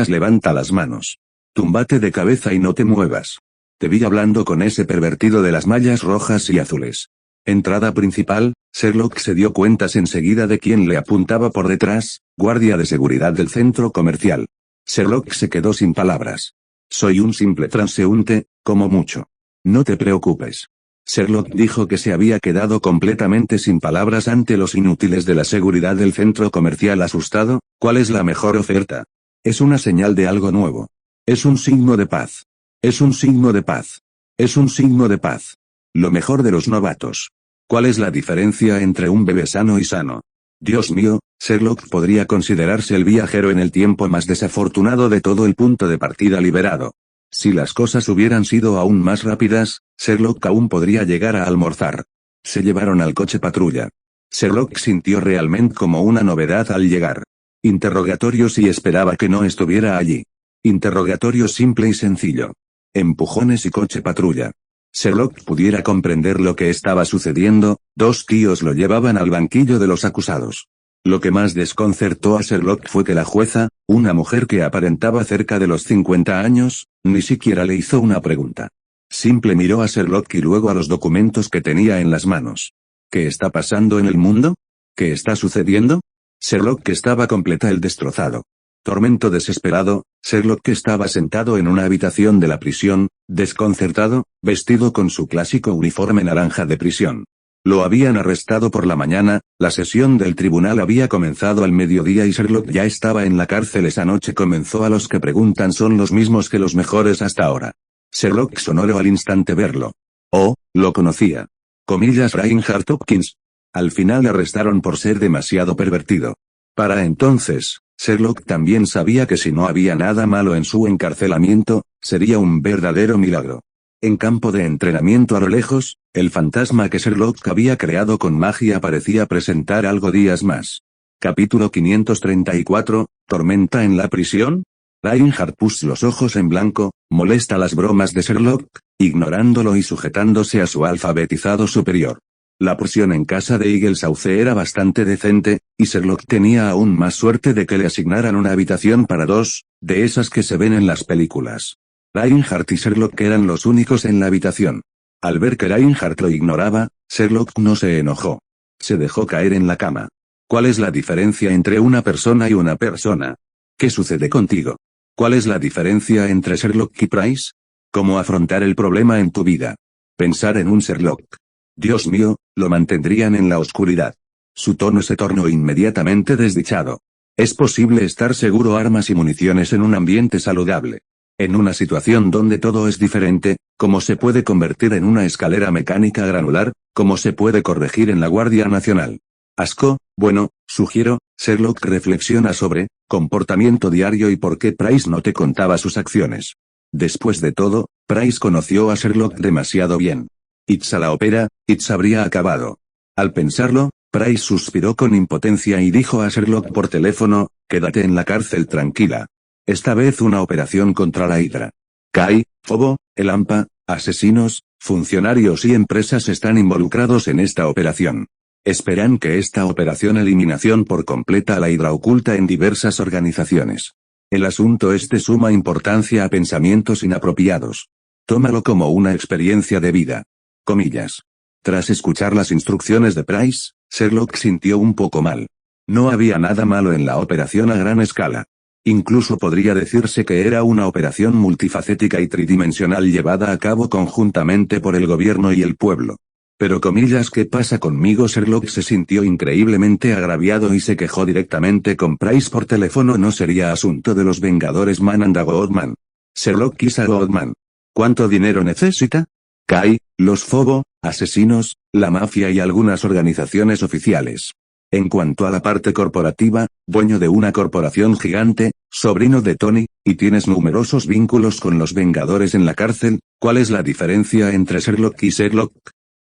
S1: levanta las manos. Túmbate de cabeza y no te muevas. Te vi hablando con ese pervertido de las mallas rojas y azules. Entrada principal, Sherlock se dio cuentas enseguida de quién le apuntaba por detrás, guardia de seguridad del centro comercial. Sherlock se quedó sin palabras. Soy un simple transeúnte, como mucho. No te preocupes. Sherlock dijo que se había quedado completamente sin palabras ante los inútiles de la seguridad del centro comercial asustado. ¿Cuál es la mejor oferta? Es una señal de algo nuevo. Es un signo de paz. Es un signo de paz. Es un signo de paz. Lo mejor de los novatos. ¿Cuál es la diferencia entre un bebé sano y sano? Dios mío, Sherlock podría considerarse el viajero en el tiempo más desafortunado de todo el punto de partida liberado. Si las cosas hubieran sido aún más rápidas, Sherlock aún podría llegar a almorzar. Se llevaron al coche patrulla. Sherlock sintió realmente como una novedad al llegar. Interrogatorio si esperaba que no estuviera allí. Interrogatorio simple y sencillo. Empujones y coche patrulla. Sherlock pudiera comprender lo que estaba sucediendo, dos tíos lo llevaban al banquillo de los acusados. Lo que más desconcertó a Sherlock fue que la jueza, una mujer que aparentaba cerca de los 50 años, ni siquiera le hizo una pregunta. Simple miró a Sherlock y luego a los documentos que tenía en las manos. ¿Qué está pasando en el mundo? ¿Qué está sucediendo? Sherlock estaba completa el destrozado. Tormento desesperado, Sherlock estaba sentado en una habitación de la prisión, desconcertado, vestido con su clásico uniforme naranja de prisión. Lo habían arrestado por la mañana, la sesión del tribunal había comenzado al mediodía y Sherlock ya estaba en la cárcel esa noche. Comenzó a los que preguntan son los mismos que los mejores hasta ahora. Sherlock sonoro al instante verlo. Oh, lo conocía. Comillas Reinhard Hopkins. Al final le arrestaron por ser demasiado pervertido. Para entonces, Sherlock también sabía que si no había nada malo en su encarcelamiento, sería un verdadero milagro. En campo de entrenamiento a lo lejos, el fantasma que Sherlock había creado con magia parecía presentar algo días más. Capítulo 534, ¿Tormenta en la prisión? Reinhard puso los ojos en blanco, molesta las bromas de Sherlock, ignorándolo y sujetándose a su alfabetizado superior. La prisión en casa de Eagle Sauce era bastante decente, y Sherlock tenía aún más suerte de que le asignaran una habitación para dos, de esas que se ven en las películas. Reinhardt y Sherlock eran los únicos en la habitación. Al ver que Reinhardt lo ignoraba, Sherlock no se enojó. Se dejó caer en la cama. ¿Cuál es la diferencia entre una persona y una persona? ¿Qué sucede contigo? ¿Cuál es la diferencia entre Sherlock y Price? ¿Cómo afrontar el problema en tu vida? Pensar en un Sherlock. Dios mío, lo mantendrían en la oscuridad. Su tono se tornó inmediatamente desdichado. Es posible estar seguro armas y municiones en un ambiente saludable. En una situación donde todo es diferente, ¿cómo se puede convertir en una escalera mecánica granular? ¿Cómo se puede corregir en la Guardia Nacional? Asco, bueno, sugiero, Sherlock reflexiona sobre, comportamiento diario y por qué Price no te contaba sus acciones. Después de todo, Price conoció a Sherlock demasiado bien. It's a la ópera, It's habría acabado. Al pensarlo, Price suspiró con impotencia y dijo a Sherlock por teléfono, quédate en la cárcel tranquila. Esta vez una operación contra la Hydra. Kai, Fobo, el AMPA, asesinos, funcionarios y empresas están involucrados en esta operación. Esperan que esta operación eliminación por completa a la Hydra oculta en diversas organizaciones. El asunto es de suma importancia a pensamientos inapropiados. Tómalo como una experiencia de vida. Comillas. Tras escuchar las instrucciones de Price, Sherlock sintió un poco mal. No había nada malo en la operación a gran escala. Incluso podría decirse que era una operación multifacética y tridimensional llevada a cabo conjuntamente por el gobierno y el pueblo. Pero comillas, ¿qué pasa conmigo? Sherlock se sintió increíblemente agraviado y se quejó directamente con Price por teléfono. No sería asunto de los Vengadores. Man and a Goodman. Sherlock is a Goodman. ¿Cuánto dinero necesita? Kai, los Fobo, asesinos, la mafia y algunas organizaciones oficiales. En cuanto a la parte corporativa, dueño de una corporación gigante, sobrino de Tony, y tienes numerosos vínculos con los Vengadores en la cárcel. ¿Cuál es la diferencia entre Sherlock y Sherlock?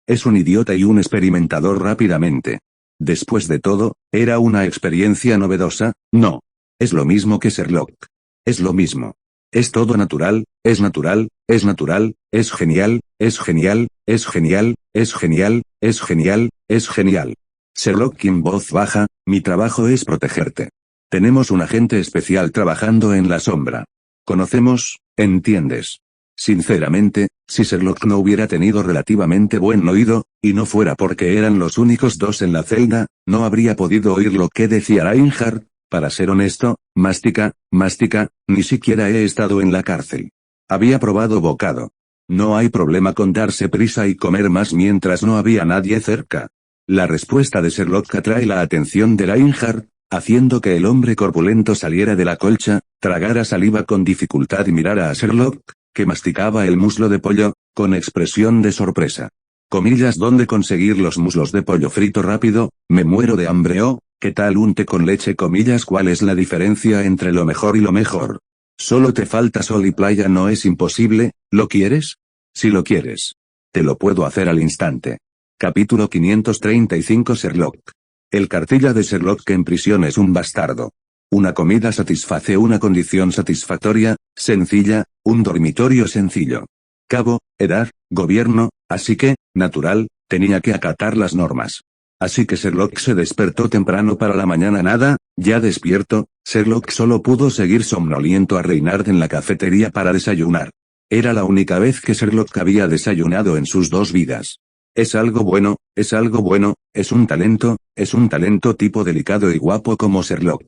S1: Es un idiota y un experimentador rápidamente. Después de todo, era una experiencia novedosa, ¿no? Es lo mismo que Sherlock. Es lo mismo. Es todo natural, es natural, es natural, es genial, es genial, es genial, es genial, es genial, es genial. Sherlock en voz baja, mi trabajo es protegerte. Tenemos un agente especial trabajando en la sombra. Conocemos, ¿entiendes? Sinceramente, si Sherlock no hubiera tenido relativamente buen oído, y no fuera porque eran los únicos dos en la celda, no habría podido oír lo que decía Reinhardt. Para ser honesto, mástica, ni siquiera he estado en la cárcel. Había probado bocado. No hay problema con darse prisa y comer más mientras no había nadie cerca. La respuesta de Sherlock atrae la atención de Reinhardt, haciendo que el hombre corpulento saliera de la colcha, tragara saliva con dificultad y mirara a Sherlock, que masticaba el muslo de pollo, con expresión de sorpresa. Comillas, ¿dónde conseguir los muslos de pollo frito rápido? Me muero de hambre. Oh, ¿qué tal un té con leche? Comillas, ¿cuál es la diferencia entre lo mejor y lo mejor? Solo te falta sol y playa. No es imposible, ¿lo quieres? Si lo quieres. Te lo puedo hacer al instante. Capítulo 535. Sherlock. El cartilla de Sherlock en prisión es un bastardo. Una comida satisface una condición satisfactoria, sencilla, un dormitorio sencillo. Cabo, edad, gobierno, así que, natural, tenía que acatar las normas. Así que Sherlock se despertó temprano para la mañana. Nada, ya despierto, Sherlock solo pudo seguir somnoliento a Reinhardt en la cafetería para desayunar. Era la única vez que Sherlock había desayunado en sus 2 vidas. Es algo bueno, es algo bueno, es un talento tipo delicado y guapo como Sherlock.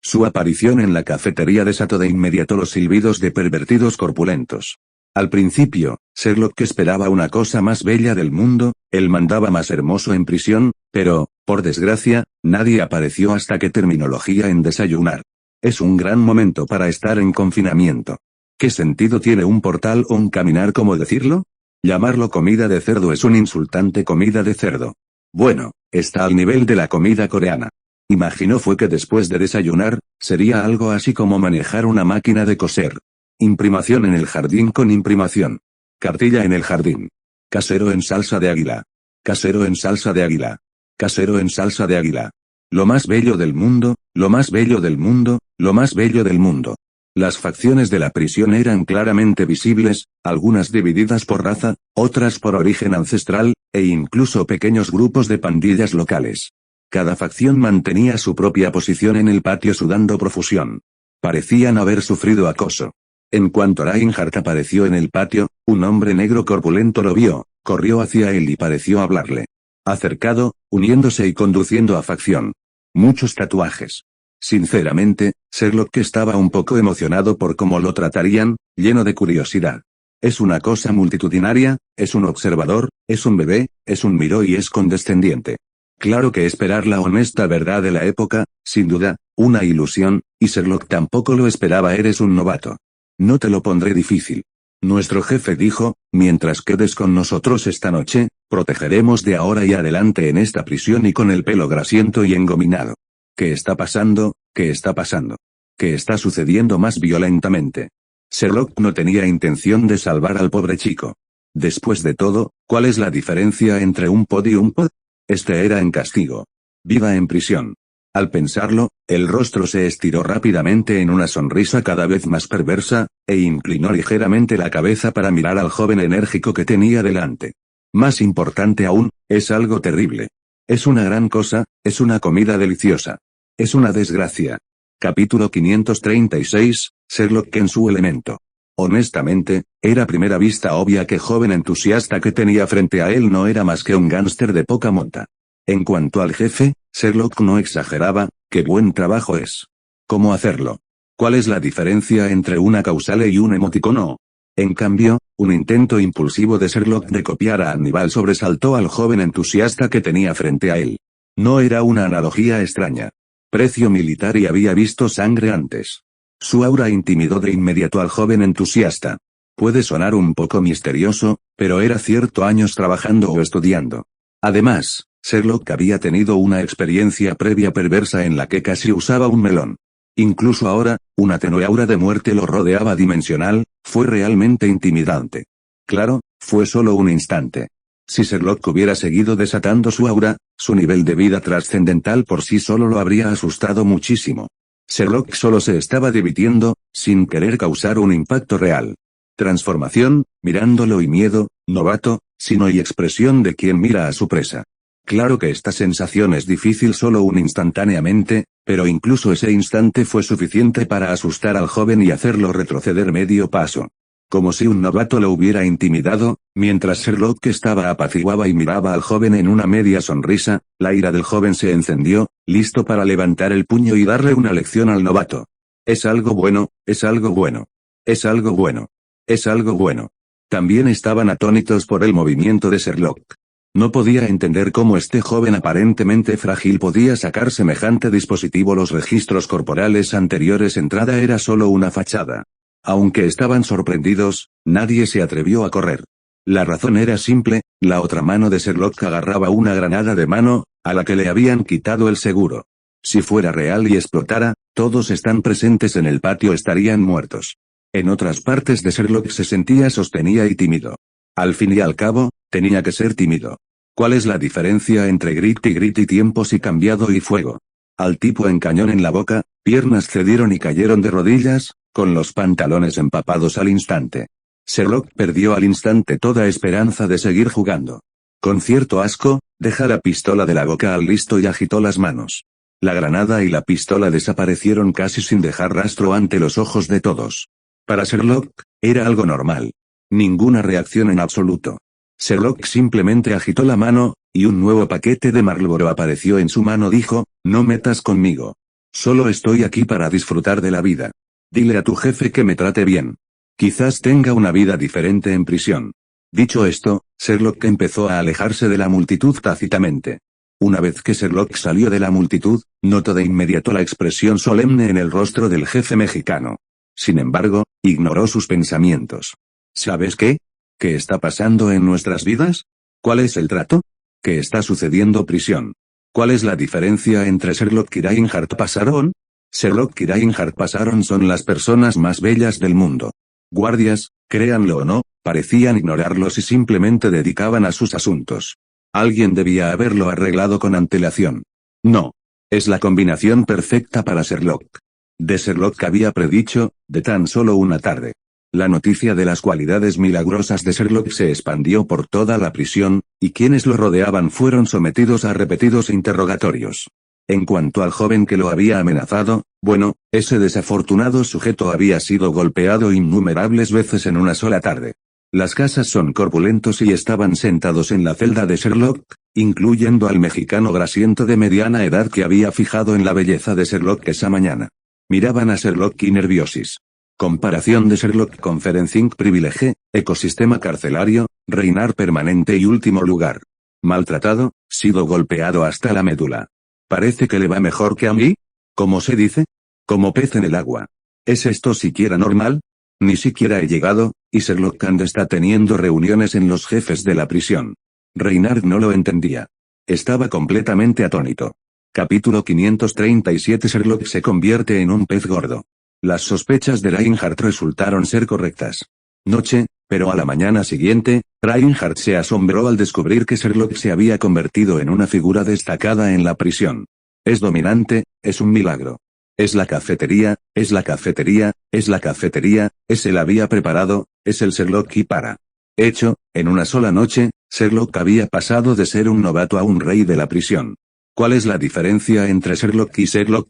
S1: Su aparición en la cafetería desató de inmediato los silbidos de pervertidos corpulentos. Al principio, Sherlock esperaba una cosa más bella del mundo, el mandaba más hermoso en prisión, pero, por desgracia, nadie apareció hasta que terminología en desayunar. Es un gran momento para estar en confinamiento. ¿Qué sentido tiene un portal o un caminar? ¿Cómo decirlo? Llamarlo comida de cerdo es un insultante. Comida de cerdo. Bueno, está al nivel de la comida coreana. Imaginó fue que después de desayunar, sería algo así como manejar una máquina de coser. Imprimación en el jardín con imprimación. Cartilla en el jardín. Casero en salsa de águila. Casero en salsa de águila. Casero en salsa de águila. Lo más bello del mundo, lo más bello del mundo, lo más bello del mundo. Las facciones de la prisión eran claramente visibles, algunas divididas por raza, otras por origen ancestral, e incluso pequeños grupos de pandillas locales. Cada facción mantenía su propia posición en el patio sudando profusión. Parecían haber sufrido acoso. En cuanto Reinhardt apareció en el patio, un hombre negro corpulento lo vio, corrió hacia él y pareció hablarle. Acercado, uniéndose y conduciendo a facción. Muchos tatuajes. Sinceramente, Sherlock estaba un poco emocionado por cómo lo tratarían, lleno de curiosidad. Es una cosa multitudinaria, es un observador, es un bebé, es un miró y es condescendiente. Claro que esperar la honesta verdad de la época, sin duda, una ilusión, y Sherlock tampoco lo esperaba. Eres un novato. No te lo pondré difícil. Nuestro jefe dijo, mientras quedes con nosotros esta noche, protegeremos de ahora y adelante en esta prisión y con el pelo grasiento y engominado. ¿Qué está pasando? ¿Qué está pasando? ¿Qué está sucediendo más violentamente? Sherlock no tenía intención de salvar al pobre chico. Después de todo, ¿cuál es la diferencia entre un pod y un pod? Este era en castigo. Viva en prisión. Al pensarlo, el rostro se estiró rápidamente en una sonrisa cada vez más perversa, e inclinó ligeramente la cabeza para mirar al joven enérgico que tenía delante. Más importante aún, es algo terrible. Es una gran cosa, es una comida deliciosa. Es una desgracia. Capítulo 536, Sherlock en su elemento. Honestamente, era a primera vista obvia que joven entusiasta que tenía frente a él no era más que un gángster de poca monta. En cuanto al jefe, Sherlock no exageraba, qué buen trabajo es. ¿Cómo hacerlo? ¿Cuál es la diferencia entre una causale y un emoticono? En cambio, un intento impulsivo de Sherlock de copiar a Aníbal sobresaltó al joven entusiasta que tenía frente a él. No era una analogía extraña. Precio militar y había visto sangre antes. Su aura intimidó de inmediato al joven entusiasta. Puede sonar un poco misterioso, pero era cierto años trabajando o estudiando. Además, Sherlock había tenido una experiencia previa perversa en la que casi usaba un melón. Incluso ahora, una tenue aura de muerte lo rodeaba dimensional, fue realmente intimidante. Claro, fue solo un instante. Si Sherlock hubiera seguido desatando su aura, su nivel de vida trascendental por sí solo lo habría asustado muchísimo. Sherlock solo se estaba divirtiendo, sin querer causar un impacto real. Transformación, mirándolo y miedo, novato, sino y expresión de quien mira a su presa. Claro que esta sensación es difícil solo un instantáneamente, pero incluso ese instante fue suficiente para asustar al joven y hacerlo retroceder medio paso. Como si un novato lo hubiera intimidado, mientras Sherlock estaba apaciguaba y miraba al joven en una media sonrisa, la ira del joven se encendió, listo para levantar el puño y darle una lección al novato. Es algo bueno, es algo bueno. Es algo bueno. Es algo bueno. También estaban atónitos por el movimiento de Sherlock. No podía entender cómo este joven aparentemente frágil podía sacar semejante dispositivo. Los registros corporales anteriores entrada era solo una fachada. Aunque estaban sorprendidos, nadie se atrevió a correr. La razón era simple, la otra mano de Sherlock agarraba una granada de mano, a la que le habían quitado el seguro. Si fuera real y explotara, todos están presentes en el patio estarían muertos. En otras partes de Sherlock se sentía sostenía y tímido. Al fin y al cabo, tenía que ser tímido. ¿Cuál es la diferencia entre grit y tiempos y cambiado y fuego? Al tipo en cañón en la boca, piernas cedieron y cayeron de rodillas, con los pantalones empapados al instante. Sherlock perdió al instante toda esperanza de seguir jugando. Con cierto asco, dejó la pistola de la boca al listo y agitó las manos. La granada y la pistola desaparecieron casi sin dejar rastro ante los ojos de todos. Para Sherlock, era algo normal. Ninguna reacción en absoluto. Sherlock simplemente agitó la mano, y un nuevo paquete de Marlboro apareció en su mano. Dijo, no metas conmigo. Solo estoy aquí para disfrutar de la vida. Dile a tu jefe que me trate bien. Quizás tenga una vida diferente en prisión. Dicho esto, Sherlock empezó a alejarse de la multitud tácitamente. Una vez que Sherlock salió de la multitud, notó de inmediato la expresión solemne en el rostro del jefe mexicano. Sin embargo, ignoró sus pensamientos. ¿Sabes qué? ¿Qué está pasando en nuestras vidas? ¿Cuál es el trato? ¿Qué está sucediendo prisión? ¿Cuál es la diferencia entre Sherlock y Reinhardt Pasaron? Sherlock y Reinhardt Pasaron son las personas más bellas del mundo. Guardias, créanlo o no, parecían ignorarlos y simplemente dedicaban a sus asuntos. Alguien debía haberlo arreglado con antelación. No. Es la combinación perfecta para Sherlock. De Sherlock había predicho, de tan solo una tarde. La noticia de las cualidades milagrosas de Sherlock se expandió por toda la prisión, y quienes lo rodeaban fueron sometidos a repetidos interrogatorios. En cuanto al joven que lo había amenazado, bueno, ese desafortunado sujeto había sido golpeado innumerables veces en una sola tarde. Las casas son corpulentos y estaban sentados en la celda de Sherlock, incluyendo al mexicano grasiento de mediana edad que había fijado en la belleza de Sherlock esa mañana. Miraban a Sherlock y nerviosis. Comparación de Sherlock con Ferencing privilegie, ecosistema carcelario, reinar permanente y último lugar. Maltratado, sido golpeado hasta la médula. ¿Parece que le va mejor que a mí? ¿Cómo se dice? Como pez en el agua. ¿Es esto siquiera normal? Ni siquiera he llegado, y Sherlock está teniendo reuniones en los jefes de la prisión. Reinhard no lo entendía. Estaba completamente atónito. Capítulo 537. Sherlock se convierte en un pez gordo. Las sospechas de Reinhardt resultaron ser correctas. Noche, pero a la mañana siguiente, Reinhardt se asombró al descubrir que Sherlock se había convertido en una figura destacada en la prisión. Es dominante, es un milagro. Es la cafetería, es la cafetería, es la cafetería, es el había preparado, es el Sherlock y para. Hecho, en una sola noche, Sherlock había pasado de ser un novato a un rey de la prisión. ¿Cuál es la diferencia entre Sherlock y Sherlock?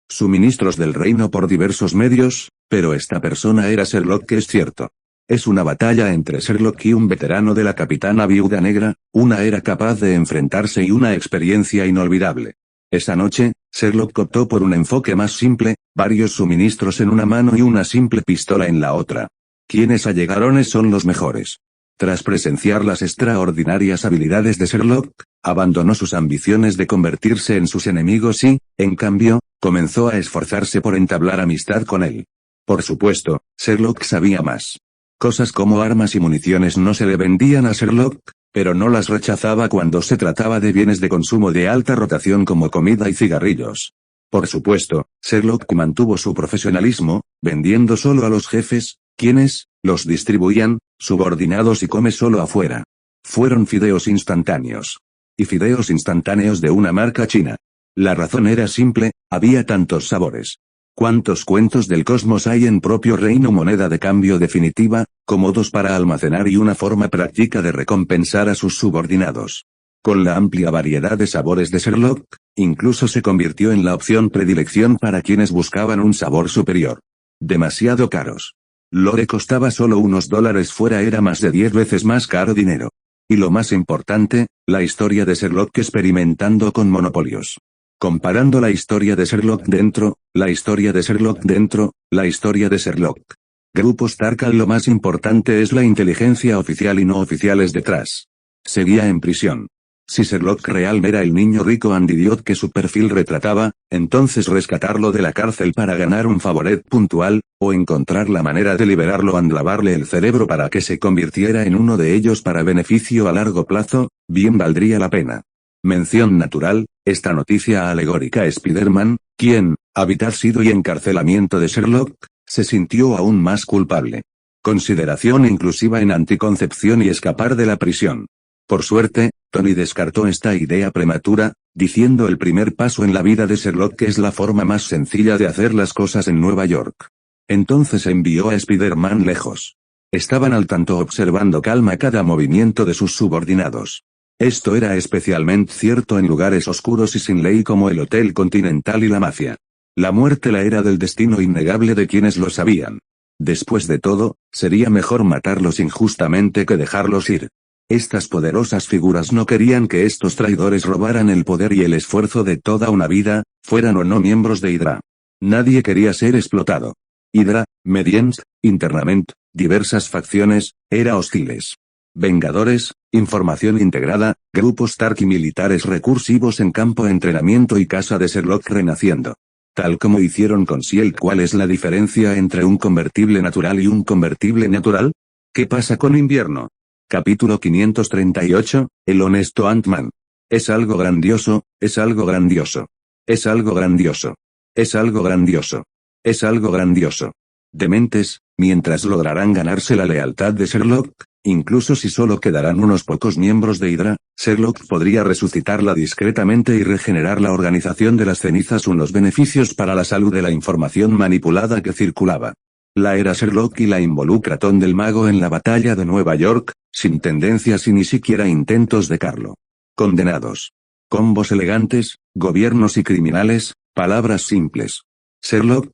S1: Suministros del reino por diversos medios, pero esta persona era Sherlock, que es cierto. Es una batalla entre Sherlock y un veterano de la Capitana Viuda Negra, una era capaz de enfrentarse y una experiencia inolvidable. Esa noche, Sherlock optó por un enfoque más simple, varios suministros en una mano y una simple pistola en la otra. ¿Quiénes allegarones son los mejores? Tras presenciar las extraordinarias habilidades de Sherlock, abandonó sus ambiciones de convertirse en sus enemigos y, en cambio, comenzó a esforzarse por entablar amistad con él. Por supuesto, Sherlock sabía más. Cosas como armas y municiones no se le vendían a Sherlock, pero no las rechazaba cuando se trataba de bienes de consumo de alta rotación como comida y cigarrillos. Por supuesto, Sherlock mantuvo su profesionalismo, vendiendo solo a los jefes, quienes los distribuían, subordinados y come solo afuera. Fueron fideos instantáneos. Y fideos instantáneos de una marca china. La razón era simple, había tantos sabores. ¿Cuántos cuentos del cosmos hay en propio reino? Moneda de cambio definitiva, cómodos para almacenar y una forma práctica de recompensar a sus subordinados. Con la amplia variedad de sabores de Sherlock, incluso se convirtió en la opción predilección para quienes buscaban un sabor superior. Demasiado caros. Lore costaba solo unos $, fuera era más de 10 veces más caro dinero. Y lo más importante, la historia de Sherlock experimentando con monopolios. Comparando la historia de Sherlock dentro, la historia de Sherlock dentro, la historia de Sherlock. Grupo Stark. Lo más importante es la inteligencia oficial y no oficiales detrás. Seguía en prisión. Si Sherlock real era el niño rico and idiot que su perfil retrataba, entonces rescatarlo de la cárcel para ganar un favoret puntual, o encontrar la manera de liberarlo and lavarle el cerebro para que se convirtiera en uno de ellos para beneficio a largo plazo, bien valdría la pena. Mención natural, esta noticia alegórica Spider-Man, quien, habitar sido y encarcelamiento de Sherlock, se sintió aún más culpable. Consideración inclusiva en anticoncepción y escapar de la prisión. Por suerte, Tony descartó esta idea prematura, diciendo el primer paso en la vida de Sherlock es la forma más sencilla de hacer las cosas en Nueva York. Entonces envió a Spider-Man lejos. Estaban al tanto observando calma cada movimiento de sus subordinados. Esto era especialmente cierto en lugares oscuros y sin ley como el Hotel Continental y la mafia. La muerte la era del destino innegable de quienes lo sabían. Después de todo, sería mejor matarlos injustamente que dejarlos ir. Estas poderosas figuras no querían que estos traidores robaran el poder y el esfuerzo de toda una vida, fueran o no miembros de Hydra. Nadie quería ser explotado. Hydra, Medians, Internament, diversas facciones, era hostiles. Vengadores, información integrada, grupos Stark y militares recursivos en campo entrenamiento y casa de Sherlock renaciendo. Tal como hicieron con Shield. ¿Cuál es la diferencia entre un convertible natural y un convertible natural? ¿Qué pasa con invierno? Capítulo 538, el honesto Ant-Man. Es algo grandioso, es algo grandioso. Es algo grandioso. Es algo grandioso. Es algo grandioso. Dementes, mientras lograrán ganarse la lealtad de Sherlock, incluso si solo quedarán unos pocos miembros de Hydra, Sherlock podría resucitarla discretamente y regenerar la organización de las cenizas, unos beneficios para la salud de la información manipulada que circulaba. La era Sherlock y la involucración del mago en la batalla de Nueva York, sin tendencias y ni siquiera intentos de Carlo. Condenados. Combos elegantes, gobiernos y criminales, palabras simples. Sherlock,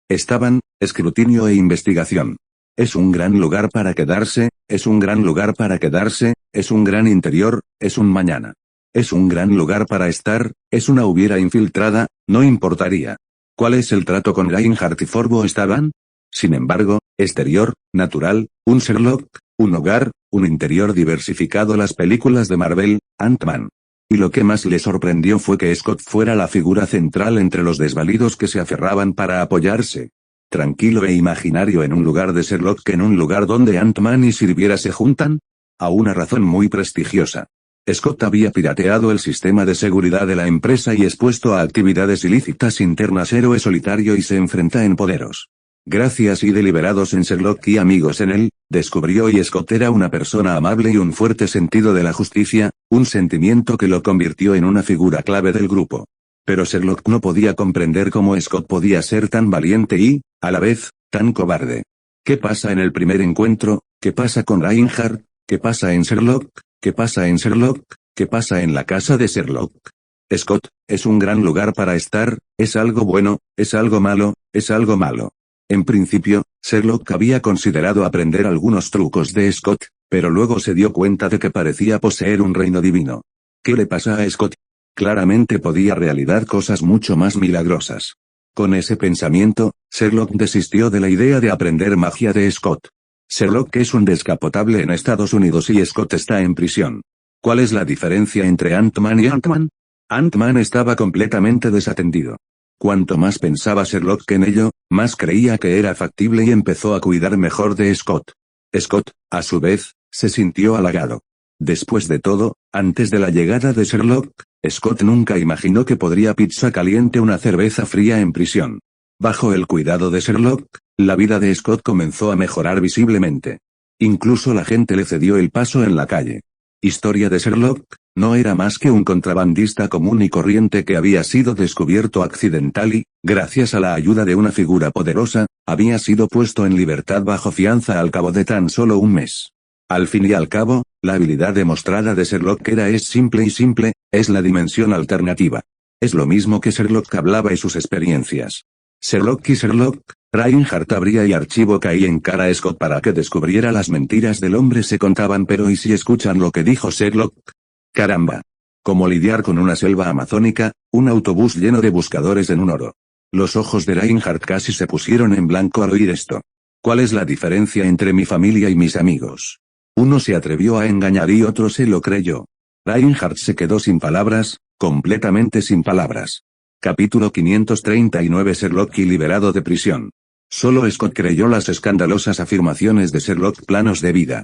S1: estaban, escrutinio e investigación. Es un gran lugar para quedarse, es un gran lugar para quedarse, es un gran interior, es un mañana. Es un gran lugar para estar, es una hubiera infiltrada, no importaría. ¿Cuál es el trato con Reinhardt y Forbo? Estaban? Sin embargo, exterior, natural, un Sherlock, un hogar, un interior diversificado. Las películas de Marvel, Ant-Man. Y lo que más le sorprendió fue que Scott fuera la figura central entre los desvalidos que se aferraban para apoyarse. Tranquilo e imaginario en un lugar de Sherlock que en un lugar donde Ant-Man y Sirviera se juntan. A una razón muy prestigiosa. Scott había pirateado el sistema de seguridad de la empresa y expuesto a actividades ilícitas internas. Héroe solitario y se enfrenta en poderos. Gracias y deliberados en Sherlock y amigos en él, descubrió y Scott era una persona amable y un fuerte sentido de la justicia, un sentimiento que lo convirtió en una figura clave del grupo. Pero Sherlock no podía comprender cómo Scott podía ser tan valiente y, a la vez, tan cobarde. ¿Qué pasa en el primer encuentro? ¿Qué pasa con Reinhardt? ¿Qué pasa en Sherlock? ¿Qué pasa en Sherlock? ¿Qué pasa en la casa de Sherlock? Scott, es un gran lugar para estar, es algo bueno, es algo malo, es algo malo. En principio, Sherlock había considerado aprender algunos trucos de Scott, pero luego se dio cuenta de que parecía poseer un reino divino. ¿Qué le pasa a Scott? Claramente podía realizar cosas mucho más milagrosas. Con ese pensamiento, Sherlock desistió de la idea de aprender magia de Scott. Sherlock es un descapotable en Estados Unidos y Scott está en prisión. ¿Cuál es la diferencia entre Ant-Man y Ant-Man? Ant-Man estaba completamente desatendido. Cuanto más pensaba Sherlock en ello, más creía que era factible y empezó a cuidar mejor de Scott. Scott, a su vez, se sintió halagado. Después de todo, antes de la llegada de Sherlock, Scott nunca imaginó que podría pizza caliente una cerveza fría en prisión. Bajo el cuidado de Sherlock, la vida de Scott comenzó a mejorar visiblemente. Incluso la gente le cedió el paso en la calle. Historia de Sherlock, no era más que un contrabandista común y corriente que había sido descubierto accidental y, gracias a la ayuda de una figura poderosa, había sido puesto en libertad bajo fianza al cabo de tan solo un mes. Al fin y al cabo, la habilidad demostrada de Sherlock es simple y simple, es la dimensión alternativa. Es lo mismo que Sherlock hablaba y sus experiencias. Sherlock y Sherlock, Reinhardt abría y archivo caía en cara a Scott para que descubriera las mentiras del hombre se contaban pero ¿y si escuchan lo que dijo Sherlock? Caramba. Como lidiar con una selva amazónica, un autobús lleno de buscadores en un oro. Los ojos de Reinhardt casi se pusieron en blanco al oír esto. ¿Cuál es la diferencia entre mi familia y mis amigos? Uno se atrevió a engañar y otro se lo creyó. Reinhardt se quedó sin palabras, completamente sin palabras. Capítulo 539 Sherlock y liberado de prisión. Solo Scott creyó las escandalosas afirmaciones de Sherlock planos de vida.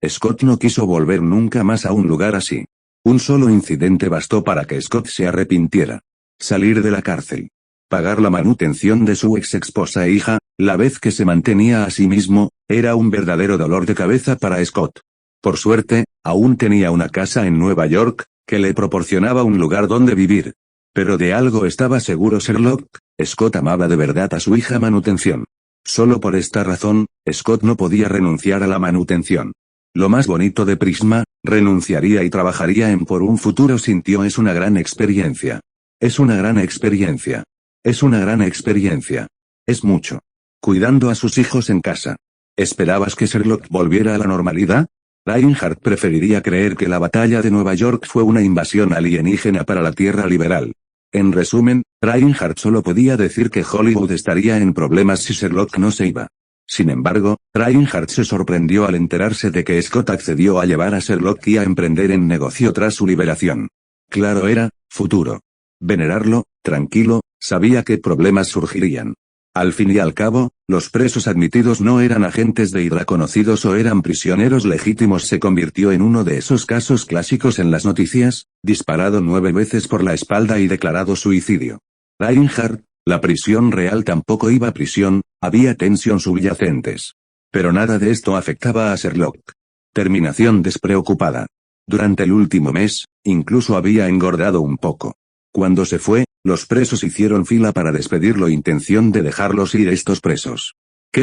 S1: Scott no quiso volver nunca más a un lugar así. Un solo incidente bastó para que Scott se arrepintiera. Salir de la cárcel. Pagar la manutención de su ex esposa e hija, la vez que se mantenía a sí mismo, era un verdadero dolor de cabeza para Scott. Por suerte, aún tenía una casa en Nueva York, que le proporcionaba un lugar donde vivir. Pero de algo estaba seguro Sherlock, Scott amaba de verdad a su hija manutención. Solo por esta razón, Scott no podía renunciar a la manutención. Lo más bonito de Prisma, renunciaría y trabajaría en por un futuro sintió es una gran experiencia. Es una gran experiencia. Es una gran experiencia. Es mucho. Cuidando a sus hijos en casa. ¿Esperabas que Sherlock volviera a la normalidad? Reinhardt preferiría creer que la batalla de Nueva York fue una invasión alienígena para la Tierra liberal. En resumen, Reinhardt solo podía decir que Hollywood estaría en problemas si Sherlock no se iba. Sin embargo, Reinhardt se sorprendió al enterarse de que Scott accedió a llevar a Sherlock y a emprender en negocio tras su liberación. Claro era, futuro. Venerarlo, tranquilo, sabía qué problemas surgirían. Al fin y al cabo, los presos admitidos no eran agentes de Hydra conocidos o eran prisioneros legítimos. Se convirtió en uno de esos casos clásicos en las noticias, disparado 9 veces por la espalda y declarado suicidio. Reinhardt, la prisión real tampoco iba a prisión, había tensión subyacentes. Pero nada de esto afectaba a Sherlock. Terminación despreocupada. Durante el último mes, incluso había engordado un poco. Cuando se fue, los presos hicieron fila para despedirlo intención de dejarlos ir estos presos.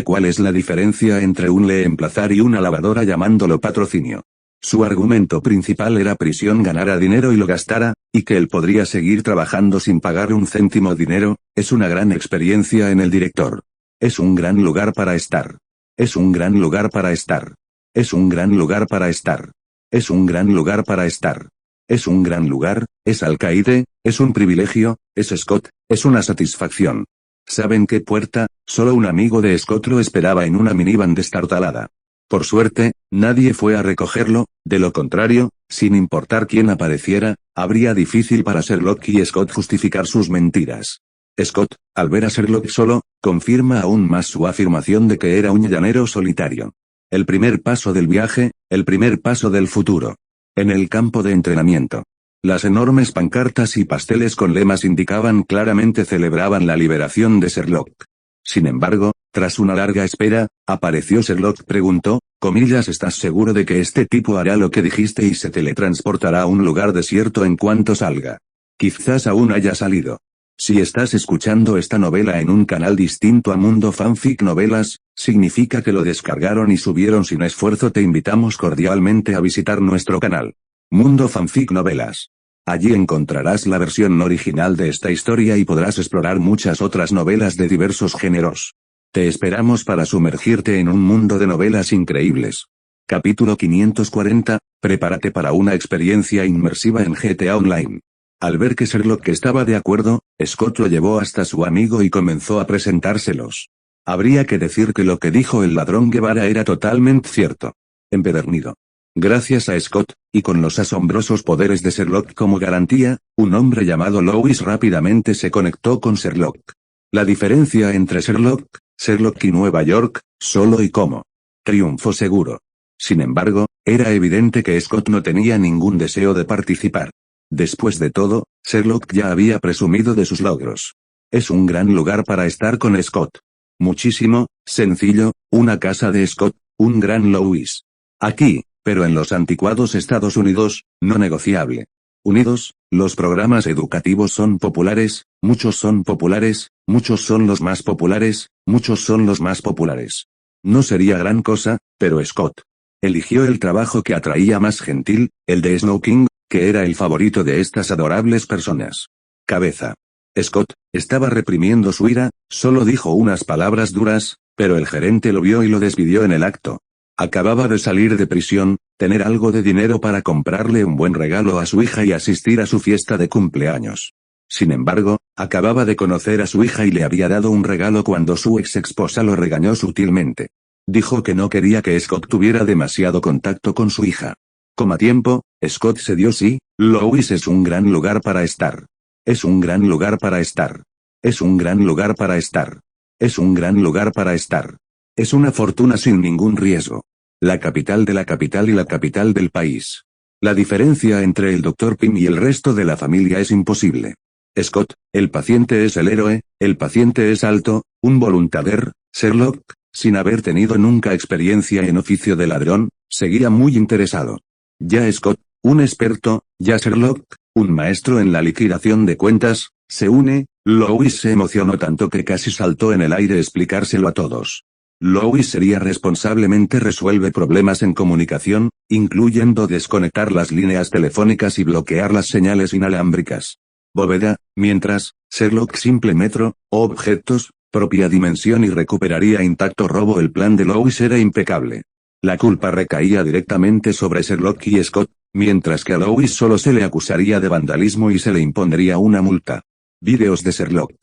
S1: ¿Cuál es la diferencia entre un reemplazar y una lavadora llamándolo patrocinio? Su argumento principal era prisión ganara dinero y lo gastara, y que él podría seguir trabajando sin pagar un céntimo dinero, es una gran experiencia en el director. Es un gran lugar para estar. Es un gran lugar para estar. Es un gran lugar para estar. Es un gran lugar para estar. Es un gran lugar, es alcaide, es un privilegio, es Scott, es una satisfacción. ¿Saben qué puerta? Solo un amigo de Scott lo esperaba en una minivan destartalada. Por suerte, nadie fue a recogerlo, de lo contrario, sin importar quién apareciera, habría difícil para Sherlock y Scott justificar sus mentiras. Scott, al ver a Sherlock solo, confirma aún más su afirmación de que era un llanero solitario. El primer paso del viaje, el primer paso del futuro. En el campo de entrenamiento. Las enormes pancartas y pasteles con lemas indicaban claramente celebraban la liberación de Sherlock. Sin embargo, tras una larga espera, apareció Sherlock preguntó, comillas ¿estás seguro de que este tipo hará lo que dijiste y se teletransportará a un lugar desierto en cuanto salga? Quizás aún haya salido. Si estás escuchando esta novela en un canal distinto a Mundo Fanfic Novelas, significa que lo descargaron y subieron sin esfuerzo. Te invitamos cordialmente a visitar nuestro canal. Mundo Fanfic Novelas. Allí encontrarás la versión original de esta historia y podrás explorar muchas otras novelas de diversos géneros. Te esperamos para sumergirte en un mundo de novelas increíbles. Capítulo 540, prepárate para una experiencia inmersiva en GTA Online. Al ver que Sherlock estaba de acuerdo, Scott lo llevó hasta su amigo y comenzó a presentárselos. Habría que decir que lo que dijo el ladrón Guevara era totalmente cierto. Empedernido. Gracias a Scott, y con los asombrosos poderes de Sherlock como garantía, un hombre llamado Lois rápidamente se conectó con Sherlock. La diferencia entre Sherlock y Nueva York, solo y cómo. Triunfo seguro. Sin embargo, era evidente que Scott no tenía ningún deseo de participar. Después de todo, Sherlock ya había presumido de sus logros. Es un gran lugar para estar con Scott. Muchísimo, sencillo, una casa de Scott, un gran Lois. Aquí, pero en los anticuados Estados Unidos, no negociable. Unidos, los programas educativos son populares, muchos son populares, muchos son los más populares, muchos son los más populares. No sería gran cosa, pero Scott eligió el trabajo que atraía más gentil, el de Snow King, que era el favorito de estas adorables personas. Cabeza. Scott estaba reprimiendo su ira, solo dijo unas palabras duras, pero el gerente lo vio y lo despidió en el acto. Acababa de salir de prisión, tener algo de dinero para comprarle un buen regalo a su hija y asistir a su fiesta de cumpleaños. Sin embargo, acababa de conocer a su hija y le había dado un regalo cuando su ex esposa lo regañó sutilmente. Dijo que no quería que Scott tuviera demasiado contacto con su hija. Coma tiempo, Scott se dio sí, Lois es un gran lugar para estar. Es un gran lugar para estar. Es un gran lugar para estar. Es un gran lugar para estar. Es una fortuna sin ningún riesgo. La capital de la capital y la capital del país. La diferencia entre el Dr. Pym y el resto de la familia es imposible. Scott, el paciente es el héroe, el paciente es alto, un voluntader, Sherlock, sin haber tenido nunca experiencia en oficio de ladrón, seguía muy interesado. Ya Scott, un experto, ya Sherlock, un maestro en la liquidación de cuentas, se une, Lois se emocionó tanto que casi saltó en el aire explicárselo a todos. Lois sería responsablemente resuelve problemas en comunicación, incluyendo desconectar las líneas telefónicas y bloquear las señales inalámbricas. Bóveda, mientras, Sherlock simple metro, objetos, propia dimensión y recuperaría intacto robo. El plan de Lois era impecable. La culpa recaía directamente sobre Sherlock y Scott, mientras que a Lois solo se le acusaría de vandalismo y se le impondría una multa. Vídeos de Sherlock.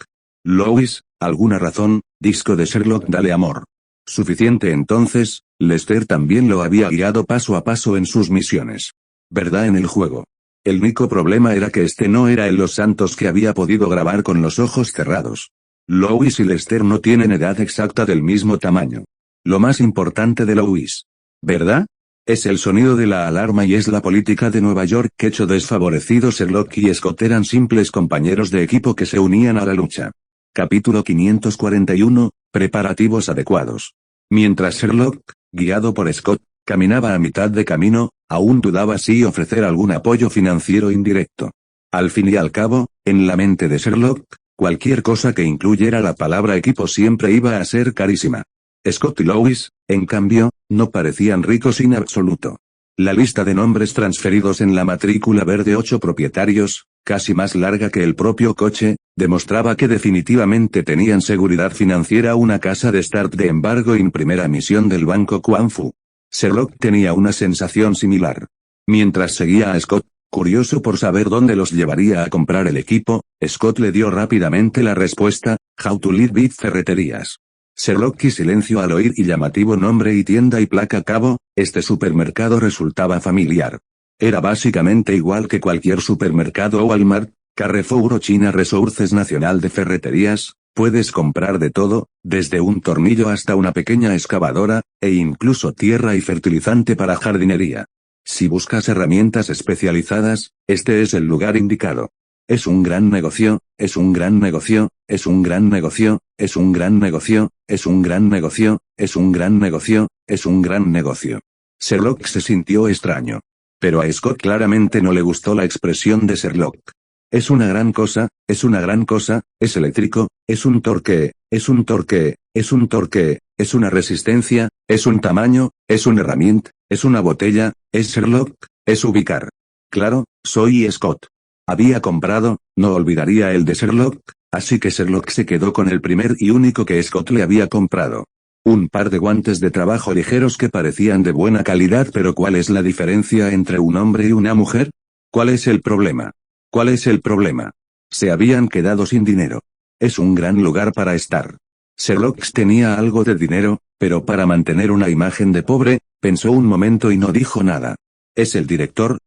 S1: Lois, alguna razón, disco de Sherlock dale amor. Suficiente entonces, Lester también lo había guiado paso a paso en sus misiones. ¿Verdad en el juego? El único problema era que este no era el Los Santos que había podido grabar con los ojos cerrados. Lois y Lester no tienen edad exacta del mismo tamaño. Lo más importante de Lois, ¿verdad? Es el sonido de la alarma y es la política de Nueva York que hecho desfavorecidos. Sherlock y Scott eran simples compañeros de equipo que se unían a la lucha. Capítulo 541, preparativos adecuados. Mientras Sherlock, guiado por Scott, caminaba a mitad de camino, aún dudaba si ofrecer algún apoyo financiero indirecto. Al fin y al cabo, en la mente de Sherlock, cualquier cosa que incluyera la palabra equipo siempre iba a ser carísima. Scott y Lois, en cambio, no parecían ricos en absoluto. La lista de nombres transferidos en la matrícula verde 8 propietarios, casi más larga que el propio coche, demostraba que definitivamente tenían seguridad financiera. Una casa de start de embargo en primera misión del banco Quanfu. Sherlock tenía una sensación similar. Mientras seguía a Scott, curioso por saber dónde los llevaría a comprar el equipo, Scott le dio rápidamente la respuesta: How to Live With Ferreterías. Sherlock y silencio al oír y llamativo nombre y tienda y placa cabo, este supermercado resultaba familiar. Era básicamente igual que cualquier supermercado o Walmart, Carrefour o China Resources Nacional de Ferreterías. Puedes comprar de todo, desde un tornillo hasta una pequeña excavadora, e incluso tierra y fertilizante para jardinería. Si buscas herramientas especializadas, este es el lugar indicado. Es un gran negocio, es un gran negocio, es un gran negocio, es un gran negocio, es un gran negocio, es un gran negocio, es un gran negocio. Sherlock se sintió extraño. Pero a Scott claramente no le gustó la expresión de Sherlock. Es una gran cosa, es una gran cosa, es eléctrico, es un torque, es un torque, es un torque, es una resistencia, es un tamaño, es una herramienta, es una botella, es Sherlock, es ubicar. Claro, soy Scott. Había comprado, no olvidaría el de Sherlock, así que Sherlock se quedó con el primer y único que Scott le había comprado. Un par de guantes de trabajo ligeros que parecían de buena calidad. Pero ¿cuál es la diferencia entre un hombre y una mujer? ¿Cuál es el problema? ¿Cuál es el problema? Se habían quedado sin dinero. Es un gran lugar para estar. Sherlock tenía algo de dinero, pero para mantener una imagen de pobre, Pensó un momento y no dijo nada. Es el director,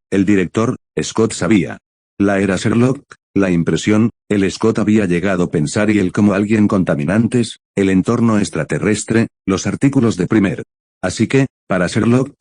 S1: Scott sabía. La era Sherlock, la impresión, el Scott había llegado a pensar y él como alguien contaminantes, el entorno extraterrestre, los artículos de primer. Así que, para Sherlock,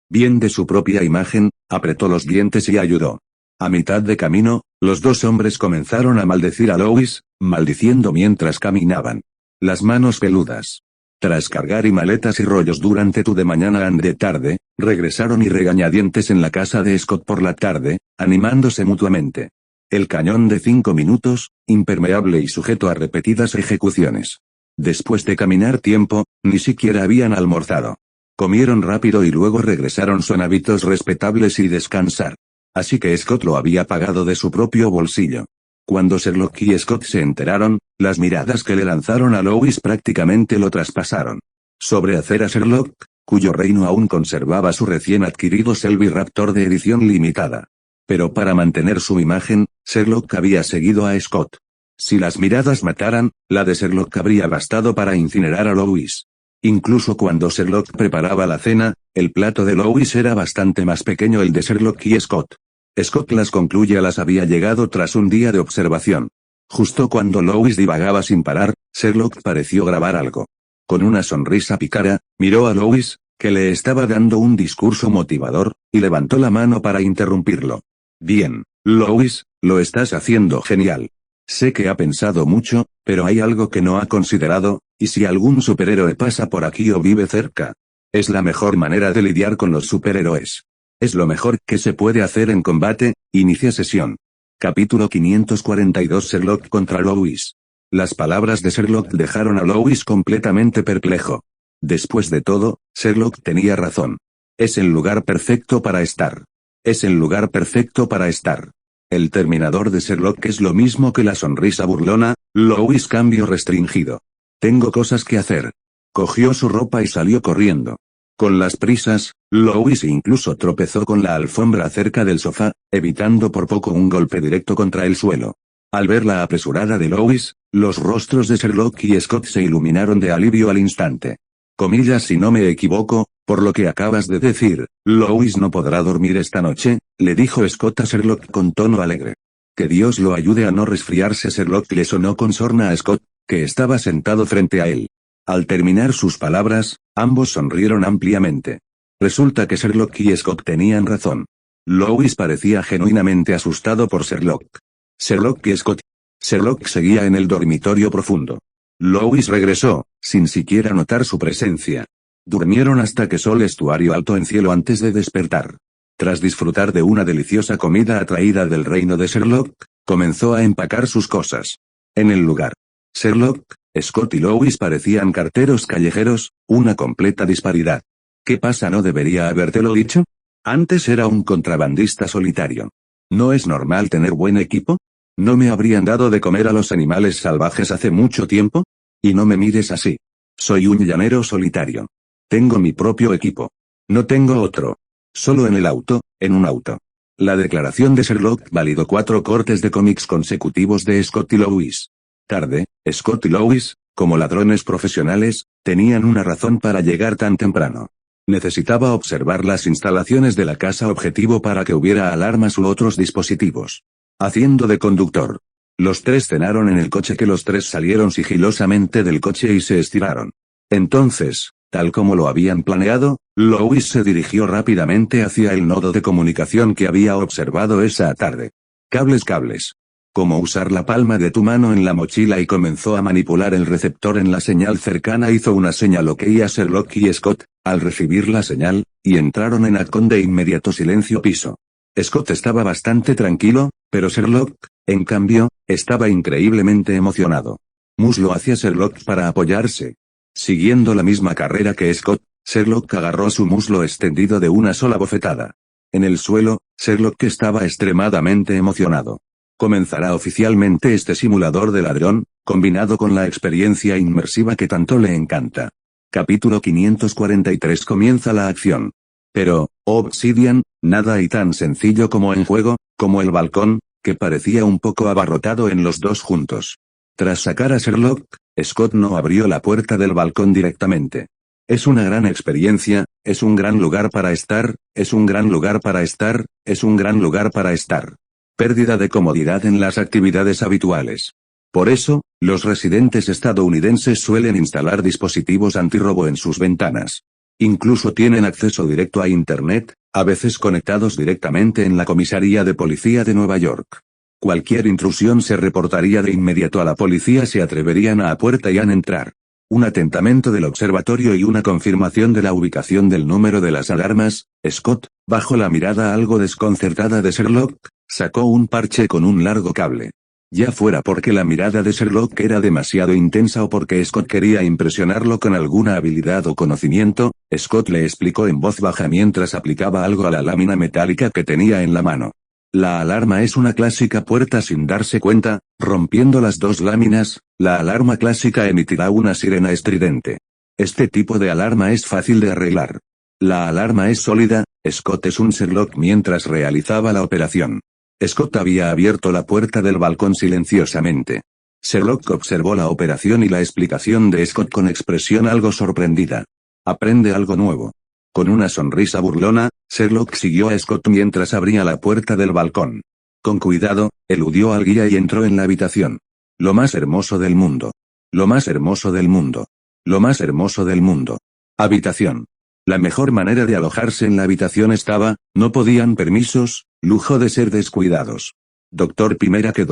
S1: bien de su propia imagen, apretó los dientes y ayudó. A mitad de camino, los dos hombres comenzaron a maldecir a Lois, maldiciendo mientras caminaban. Las manos peludas. Tras cargar y maletas y rollos durante tu de mañana and de tarde, regresaron y regañadientes en la casa de Scott por la tarde, animándose mutuamente. El cañón de 5 minutos, impermeable y sujeto a repetidas ejecuciones. Después de caminar tiempo, ni siquiera habían almorzado. Comieron rápido y luego regresaron son hábitos respetables y descansar. Así que Scott lo había pagado de su propio bolsillo. Cuando Sherlock y Scott se enteraron, las miradas que le lanzaron a Lois prácticamente lo traspasaron. Sobre hacer a Sherlock, cuyo reino aún conservaba su recién adquirido Selby Raptor de edición limitada. Pero para mantener su imagen, Sherlock había seguido a Scott. Si las miradas mataran, la de Sherlock habría bastado para incinerar a Lois. Incluso cuando Sherlock preparaba la cena, el plato de Lois era bastante más pequeño el de Sherlock y Scott. Scott las concluye las había llegado tras un día de observación. Justo cuando Lois divagaba sin parar, Sherlock pareció grabar algo. Con una sonrisa pícara, miró a Lois, que le estaba dando un discurso motivador, y levantó la mano para interrumpirlo. Bien, Lois, lo estás haciendo genial. Sé que ha pensado mucho, pero hay algo que no ha considerado, y si algún superhéroe pasa por aquí o vive cerca. Es la mejor manera de lidiar con los superhéroes. Es lo mejor que se puede hacer en combate. Inicia sesión. Capítulo 542 Sherlock contra Lois. Las palabras de Sherlock dejaron a Lois completamente perplejo. Después de todo, Sherlock tenía razón. Es el lugar perfecto para estar. Es el lugar perfecto para estar. El terminador de Sherlock es lo mismo que la sonrisa burlona, Lois cambio restringido. Tengo cosas que hacer. Cogió su ropa y salió corriendo. Con las prisas, Lois incluso tropezó con la alfombra cerca del sofá, evitando por poco un golpe directo contra el suelo. Al ver la apresurada de Lois, los rostros de Sherlock y Scott se iluminaron de alivio al instante. Comillas si no me equivoco, por lo que acabas de decir, Lois no podrá dormir esta noche, le dijo Scott a Sherlock con tono alegre. Que Dios lo ayude a no resfriarse. Sherlock le sonó con sorna a Scott, que estaba sentado frente a él. Al terminar sus palabras, ambos sonrieron ampliamente. Resulta que Sherlock y Scott tenían razón. Lois parecía genuinamente asustado por Sherlock. Sherlock y Scott. Sherlock seguía en el dormitorio profundo. Lois regresó, sin siquiera notar su presencia. Durmieron hasta que sol estuario alto en cielo antes de despertar. Tras disfrutar de una deliciosa comida atraída del reino de Sherlock, comenzó a empacar sus cosas. En el lugar. Sherlock, Scott y Lois parecían carteros callejeros, una completa disparidad. ¿Qué pasa? ¿No debería habértelo dicho? Antes era un contrabandista solitario. ¿No es normal tener buen equipo? ¿No me habrían dado de comer a los animales salvajes hace mucho tiempo? Y no me mires así. Soy un llanero solitario. Tengo mi propio equipo. No tengo otro. Solo en el auto, en un auto. La declaración de Sherlock validó 4 cortes de cómics consecutivos de Scott y Lois. Tarde, Scott y Lois, como ladrones profesionales, tenían una razón para llegar tan temprano. Necesitaba observar las instalaciones de la casa objetivo para que hubiera alarmas u otros dispositivos. Haciendo de conductor. Los tres cenaron en el coche que los tres salieron sigilosamente del coche y se estiraron. Entonces, tal como lo habían planeado, Lois se dirigió rápidamente hacia el nodo de comunicación que había observado esa tarde. Cables. Cómo usar la palma de tu mano en la mochila y comenzó a manipular el receptor en la señal cercana. Hizo una señal OK a Sherlock y Scott, al recibir la señal, y entraron en acción de inmediato silencio piso. Scott estaba bastante tranquilo, pero Sherlock, en cambio, estaba increíblemente emocionado. Muslo hacia Sherlock para apoyarse. Siguiendo la misma carrera que Scott, Sherlock agarró su muslo extendido de una sola bofetada. En el suelo, Sherlock estaba extremadamente emocionado. Comenzará oficialmente este simulador de ladrón, combinado con la experiencia inmersiva que tanto le encanta. Capítulo 543 Comienza la acción. Pero, Obsidian, nada y tan sencillo como en juego, como el balcón, que parecía un poco abarrotado en los dos juntos. Tras sacar a Sherlock, Scott no abrió la puerta del balcón directamente. Es una gran experiencia, es un gran lugar para estar, es un gran lugar para estar, es un gran lugar para estar. Pérdida de comodidad en las actividades habituales. Por eso, los residentes estadounidenses suelen instalar dispositivos antirrobo en sus ventanas. Incluso tienen acceso directo a Internet, a veces conectados directamente en la comisaría de policía de Nueva York. Cualquier intrusión se reportaría de inmediato a la policía, se atreverían a puerta y a entrar. Un atentamento del observatorio y una confirmación de la ubicación del número de las alarmas. Scott, bajo la mirada algo desconcertada de Sherlock, sacó un parche con un largo cable. Ya fuera porque la mirada de Sherlock era demasiado intensa o porque Scott quería impresionarlo con alguna habilidad o conocimiento, Scott le explicó en voz baja mientras aplicaba algo a la lámina metálica que tenía en la mano. La alarma es una clásica puerta sin darse cuenta, rompiendo las dos láminas, la alarma clásica emitirá una sirena estridente. Este tipo de alarma es fácil de arreglar. La alarma es sólida. Scott es un Sherlock mientras realizaba la operación. Scott había abierto la puerta del balcón silenciosamente. Sherlock observó la operación y la explicación de Scott con expresión algo sorprendida. Aprende algo nuevo. Con una sonrisa burlona, Sherlock siguió a Scott mientras abría la puerta del balcón. Con cuidado, eludió al guía y entró en la habitación. Lo más hermoso del mundo. Lo más hermoso del mundo. Lo más hermoso del mundo. Habitación. La mejor manera de alojarse en la habitación estaba, no podían permisos, lujo de ser descuidados. Doctor Primera que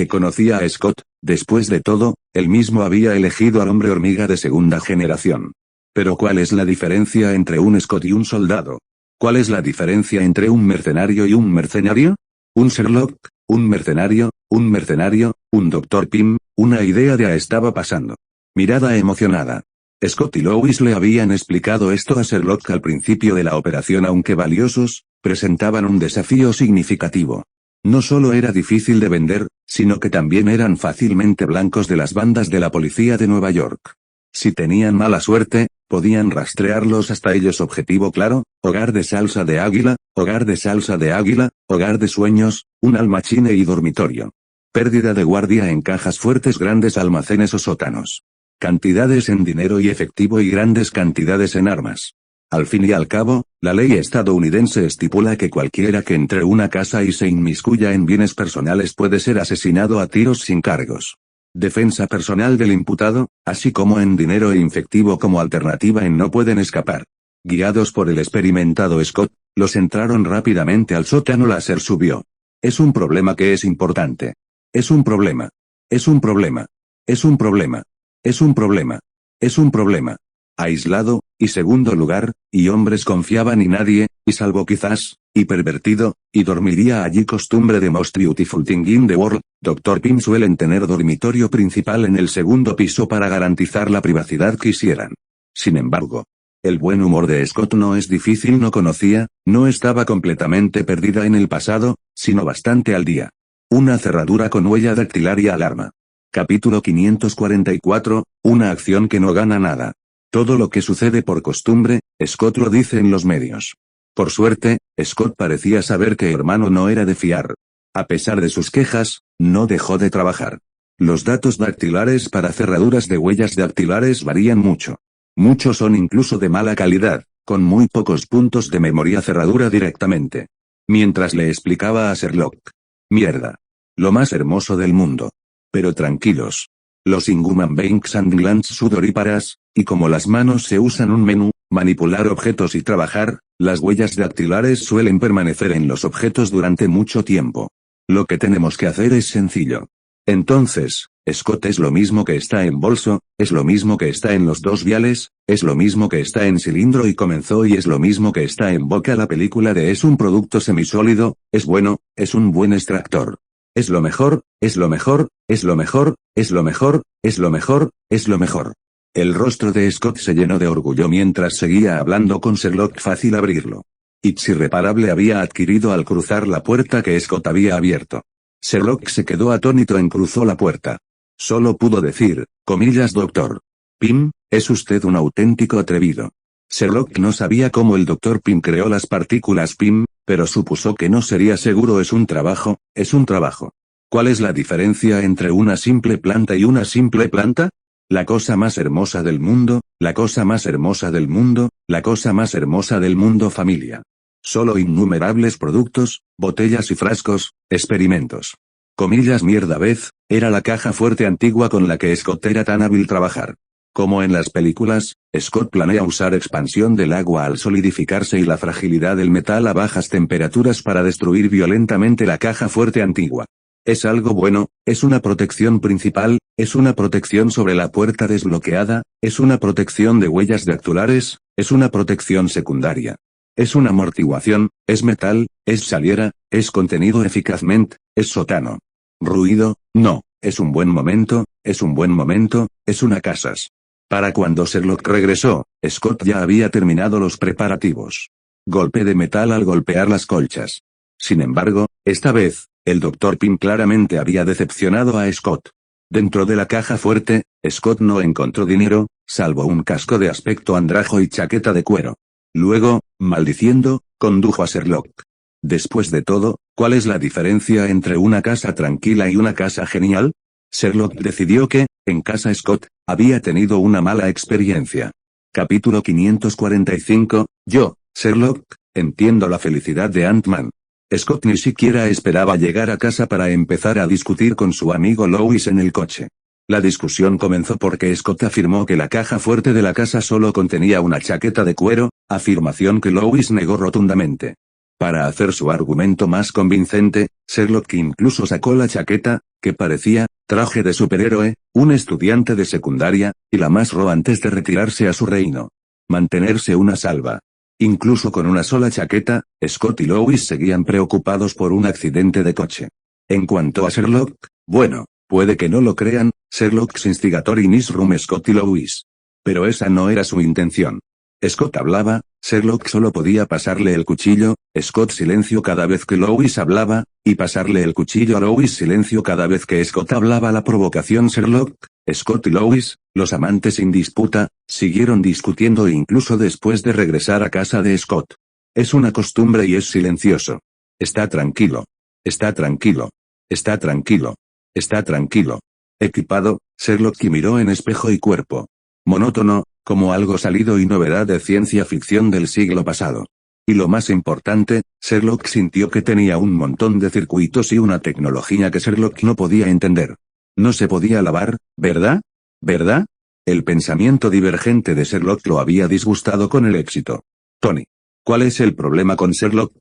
S1: conocía a Scott, después de todo, él mismo había elegido al hombre hormiga de segunda generación. Pero ¿cuál es la diferencia entre un Scott y un soldado? ¿Cuál es la diferencia entre un mercenario y un mercenario? Un Sherlock, un mercenario, un Dr. Pym, una idea de estaba pasando. Mirada emocionada. Scott y Lois le habían explicado esto a Sherlock al principio de la operación, aunque valiosos, presentaban un desafío significativo. No solo era difícil de vender, sino que también eran fácilmente blancos de las bandas de la policía de Nueva York. Si tenían mala suerte, podían rastrearlos hasta ellos. Objetivo claro, hogar de salsa de águila, hogar de salsa de águila, hogar de sueños, un almacine y dormitorio. Pérdida de guardia en cajas fuertes, grandes almacenes o sótanos. Cantidades en dinero y efectivo y grandes cantidades en armas. Al fin y al cabo, la ley estadounidense estipula que cualquiera que entre a una casa y se inmiscuya en bienes personales puede ser asesinado a tiros sin cargos. Defensa personal del imputado, así como en dinero e efectivo como alternativa en no pueden escapar. Guiados por el experimentado Scott, los entraron rápidamente al sótano. Láser subió. Es un problema que es importante. Es un problema. Es un problema. Es un problema. Es un problema. Es un problema. Aislado, y segundo lugar, y hombres confiaban y nadie, y salvo quizás, y pervertido, y dormiría allí. Costumbre de most beautiful thing in the world. Dr. Pym suelen tener dormitorio principal en el segundo piso para garantizar la privacidad que quisieran. Sin embargo, el buen humor de Scott no es difícil. No conocía, no estaba completamente perdida en el pasado, sino bastante al día. Una cerradura con huella dactilar y alarma. Capítulo 544, una acción que no gana nada. Todo lo que sucede por costumbre, Scott lo dice en los medios. Por suerte, Scott parecía saber que hermano no era de fiar. A pesar de sus quejas, no dejó de trabajar. Los datos dactilares para cerraduras de huellas dactilares varían mucho. Muchos son incluso de mala calidad, con muy pocos puntos de memoria. Cerradura directamente. Mientras le explicaba a Sherlock. Mierda. Lo más hermoso del mundo. Pero tranquilos. Los Inhuman Banks and Glands sudoríparas, y como las manos se usan un menú, manipular objetos y trabajar, las huellas dactilares suelen permanecer en los objetos durante mucho tiempo. Lo que tenemos que hacer es sencillo. Entonces, Scott es lo mismo que está en bolso, es lo mismo que está en los dos viales, es lo mismo que está en cilindro y comenzó y es lo mismo que está en boca. La película de es un producto semisólido, es bueno, es un buen extractor. Es lo mejor, es lo mejor, es lo mejor, es lo mejor, es lo mejor, es lo mejor. El rostro de Scott se llenó de orgullo mientras seguía hablando con Sherlock. Fácil abrirlo. Hits irreparable había adquirido al cruzar la puerta que Scott había abierto. Sherlock se quedó atónito en cruzó la puerta. Solo pudo decir, comillas, Dr. Pym, es usted un auténtico atrevido. Sherlock no sabía cómo el Dr. Pym creó las partículas Pym, Pero supuso que no sería seguro. Es un trabajo, es un trabajo. ¿Cuál es la diferencia entre una simple planta y una simple planta? La cosa más hermosa del mundo, la cosa más hermosa del mundo, la cosa más hermosa del mundo, familia. Solo innumerables productos, botellas y frascos, experimentos. Comillas mierda vez, era la caja fuerte antigua con la que Scott era tan hábil trabajar. Como en las películas, Scott planea usar expansión del agua al solidificarse y la fragilidad del metal a bajas temperaturas para destruir violentamente la caja fuerte antigua. Es algo bueno, es una protección principal, es una protección sobre la puerta desbloqueada, es una protección de huellas dactilares, es una protección secundaria. Es una amortiguación, es metal, es saliera, es contenido eficazmente, es sótano. Ruido, no, es un buen momento, es un buen momento, es una casas. Para cuando Sherlock regresó, Scott ya había terminado los preparativos. Golpe de metal al golpear las colchas. Sin embargo, esta vez, el Dr. Pym claramente había decepcionado a Scott. Dentro de la caja fuerte, Scott no encontró dinero, salvo un casco de aspecto andrajo y chaqueta de cuero. Luego, maldiciendo, condujo a Sherlock. Después de todo, ¿cuál es la diferencia entre una casa tranquila y una casa genial? Sherlock decidió que, en casa Scott, había tenido una mala experiencia. Capítulo 545, yo, Sherlock, entiendo la felicidad de Ant-Man. Scott ni siquiera esperaba llegar a casa para empezar a discutir con su amigo Lois en el coche. La discusión comenzó porque Scott afirmó que la caja fuerte de la casa solo contenía una chaqueta de cuero, afirmación que Lois negó rotundamente. Para hacer su argumento más convincente, Sherlock incluso sacó la chaqueta, que parecía traje de superhéroe, un estudiante de secundaria, y la más antes de retirarse a su reino. Mantenerse una salva. Incluso con una sola chaqueta, Scott y Lois seguían preocupados por un accidente de coche. En cuanto a Sherlock, bueno, puede que no lo crean, Sherlock's instigator in his room Scott y Lois. Pero esa no era su intención. Scott hablaba, Sherlock solo podía pasarle el cuchillo, Scott silencio cada vez que Lois hablaba, y pasarle el cuchillo a Lois silencio cada vez que Scott hablaba. La provocación Sherlock, Scott y Lois, los amantes sin disputa, siguieron discutiendo incluso después de regresar a casa de Scott. Es una costumbre y es silencioso. Está tranquilo. Está tranquilo. Está tranquilo. Está tranquilo. Equipado, Sherlock miró en espejo y cuerpo. Monótono, como algo salido y novedad de ciencia ficción del siglo pasado. Y lo más importante, Sherlock sintió que tenía un montón de circuitos y una tecnología que Sherlock no podía entender. No se podía lavar, ¿verdad? ¿Verdad? El pensamiento divergente de Sherlock lo había disgustado con el éxito. Tony. ¿Cuál es el problema con Sherlock?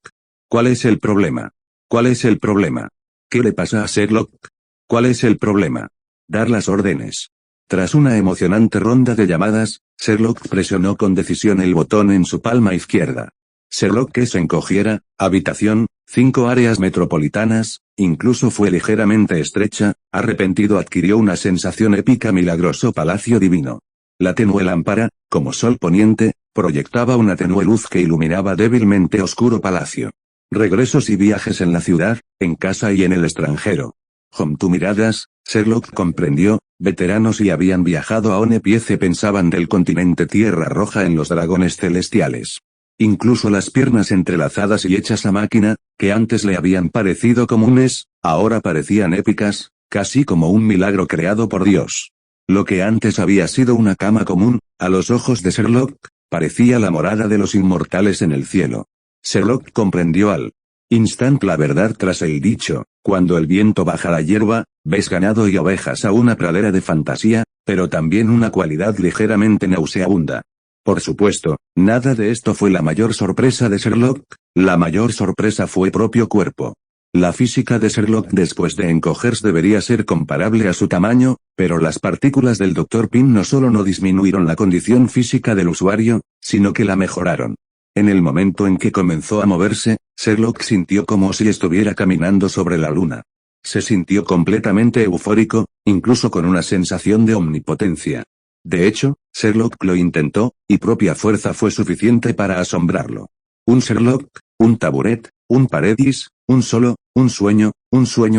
S1: ¿Cuál es el problema? ¿Cuál es el problema? ¿Qué le pasa a Sherlock? ¿Cuál es el problema? Dar las órdenes. Tras una emocionante ronda de llamadas, Sherlock presionó con decisión el botón en su palma izquierda. Sherlock que se encogiera, habitación, 5 áreas metropolitanas, incluso fue ligeramente estrecha, arrepentido adquirió una sensación épica milagroso palacio divino. La tenue lámpara, como sol poniente, proyectaba una tenue luz que iluminaba débilmente oscuro palacio. Regresos y viajes en la ciudad, en casa y en el extranjero. Home to miradas, Sherlock comprendió, veteranos y habían viajado a One Piece pensaban del continente Tierra Roja en los dragones celestiales. Incluso las piernas entrelazadas y hechas a máquina, que antes le habían parecido comunes, ahora parecían épicas, casi como un milagro creado por Dios. Lo que antes había sido una cama común, a los ojos de Sherlock, parecía la morada de los inmortales en el cielo. Sherlock comprendió al instante la verdad tras el dicho, cuando el viento baja la hierba, ves ganado y ovejas a una pradera de fantasía, pero también una cualidad ligeramente nauseabunda. Por supuesto, nada de esto fue la mayor sorpresa de Sherlock, la mayor sorpresa fue propio cuerpo. La física de Sherlock después de encogerse debería ser comparable a su tamaño, pero las partículas del Dr. Pym no solo no disminuyeron la condición física del usuario, sino que la mejoraron. En el momento en que comenzó a moverse, Sherlock sintió como si estuviera caminando sobre la luna. Se sintió completamente eufórico, incluso con una sensación de omnipotencia. De hecho, Sherlock lo intentó, y propia fuerza fue suficiente para asombrarlo. Un Sherlock, un taburet, un Paradis, un sueño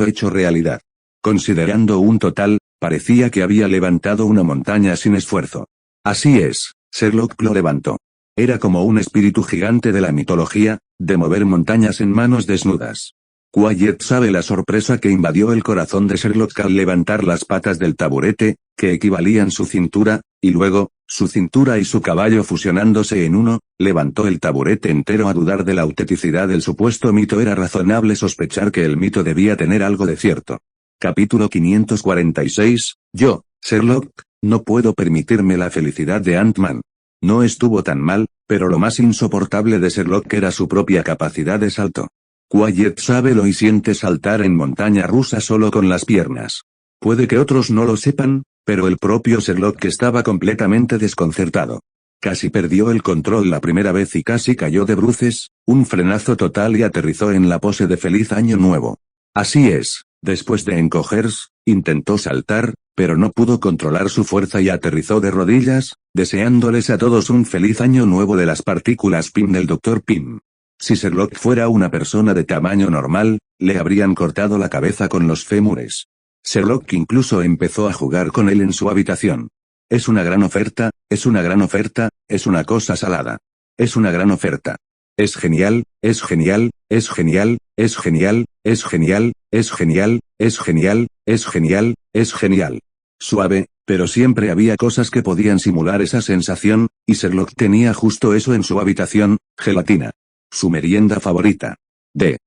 S1: hecho realidad. Considerando un total, parecía que había levantado una montaña sin esfuerzo. Así es, Sherlock lo levantó. Era como un espíritu gigante de la mitología, de mover montañas en manos desnudas. Quiet sabe la sorpresa que invadió el corazón de Sherlock al levantar las patas del taburete, que equivalían su cintura, y luego, su cintura y su caballo fusionándose en uno, levantó el taburete entero a dudar de la autenticidad del supuesto mito. Era razonable sospechar que el mito debía tener algo de cierto. Capítulo 546, yo, Sherlock, no puedo permitirme la felicidad de Ant-Man. No estuvo tan mal, pero lo más insoportable de Sherlock era su propia capacidad de salto. Quiet sabe lo y siente saltar en montaña rusa solo con las piernas. Puede que otros no lo sepan, pero el propio Sherlock estaba completamente desconcertado. Casi perdió el control la primera vez y casi cayó de bruces, un frenazo total y aterrizó en la pose de feliz año nuevo. Así es, después de encogerse, intentó saltar, pero no pudo controlar su fuerza y aterrizó de rodillas, deseándoles a todos un feliz año nuevo de las partículas Pym del Dr. Pym. Si Sherlock fuera una persona de tamaño normal, le habrían cortado la cabeza con los fémures. Sherlock incluso empezó a jugar con él en su habitación. Es una gran oferta, es una gran oferta, es una cosa salada. Es una gran oferta. Es genial, es genial, es genial, es genial, es genial, es genial, es genial, es genial, es genial. Suave, pero siempre había cosas que podían simular esa sensación, y Sherlock tenía justo eso en su habitación, gelatina. Su merienda favorita.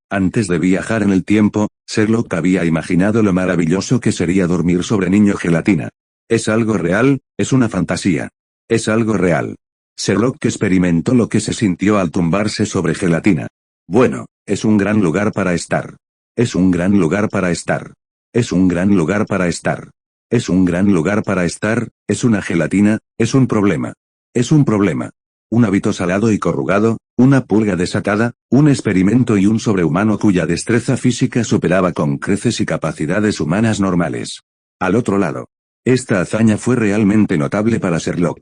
S1: Antes de viajar en el tiempo, Sherlock había imaginado lo maravilloso que sería dormir sobre niño gelatina. Es algo real, es una fantasía. Es algo real. Sherlock experimentó lo que se sintió al tumbarse sobre gelatina. Bueno, es un gran lugar para estar. Es un gran lugar para estar. Es un gran lugar para estar. Es un gran lugar para estar, es una gelatina, es un problema. Es un problema. Un hábito salado y corrugado, una pulga desatada, un experimento y un sobrehumano cuya destreza física superaba con creces y capacidades humanas normales. Al otro lado. Esta hazaña fue realmente notable para Sherlock.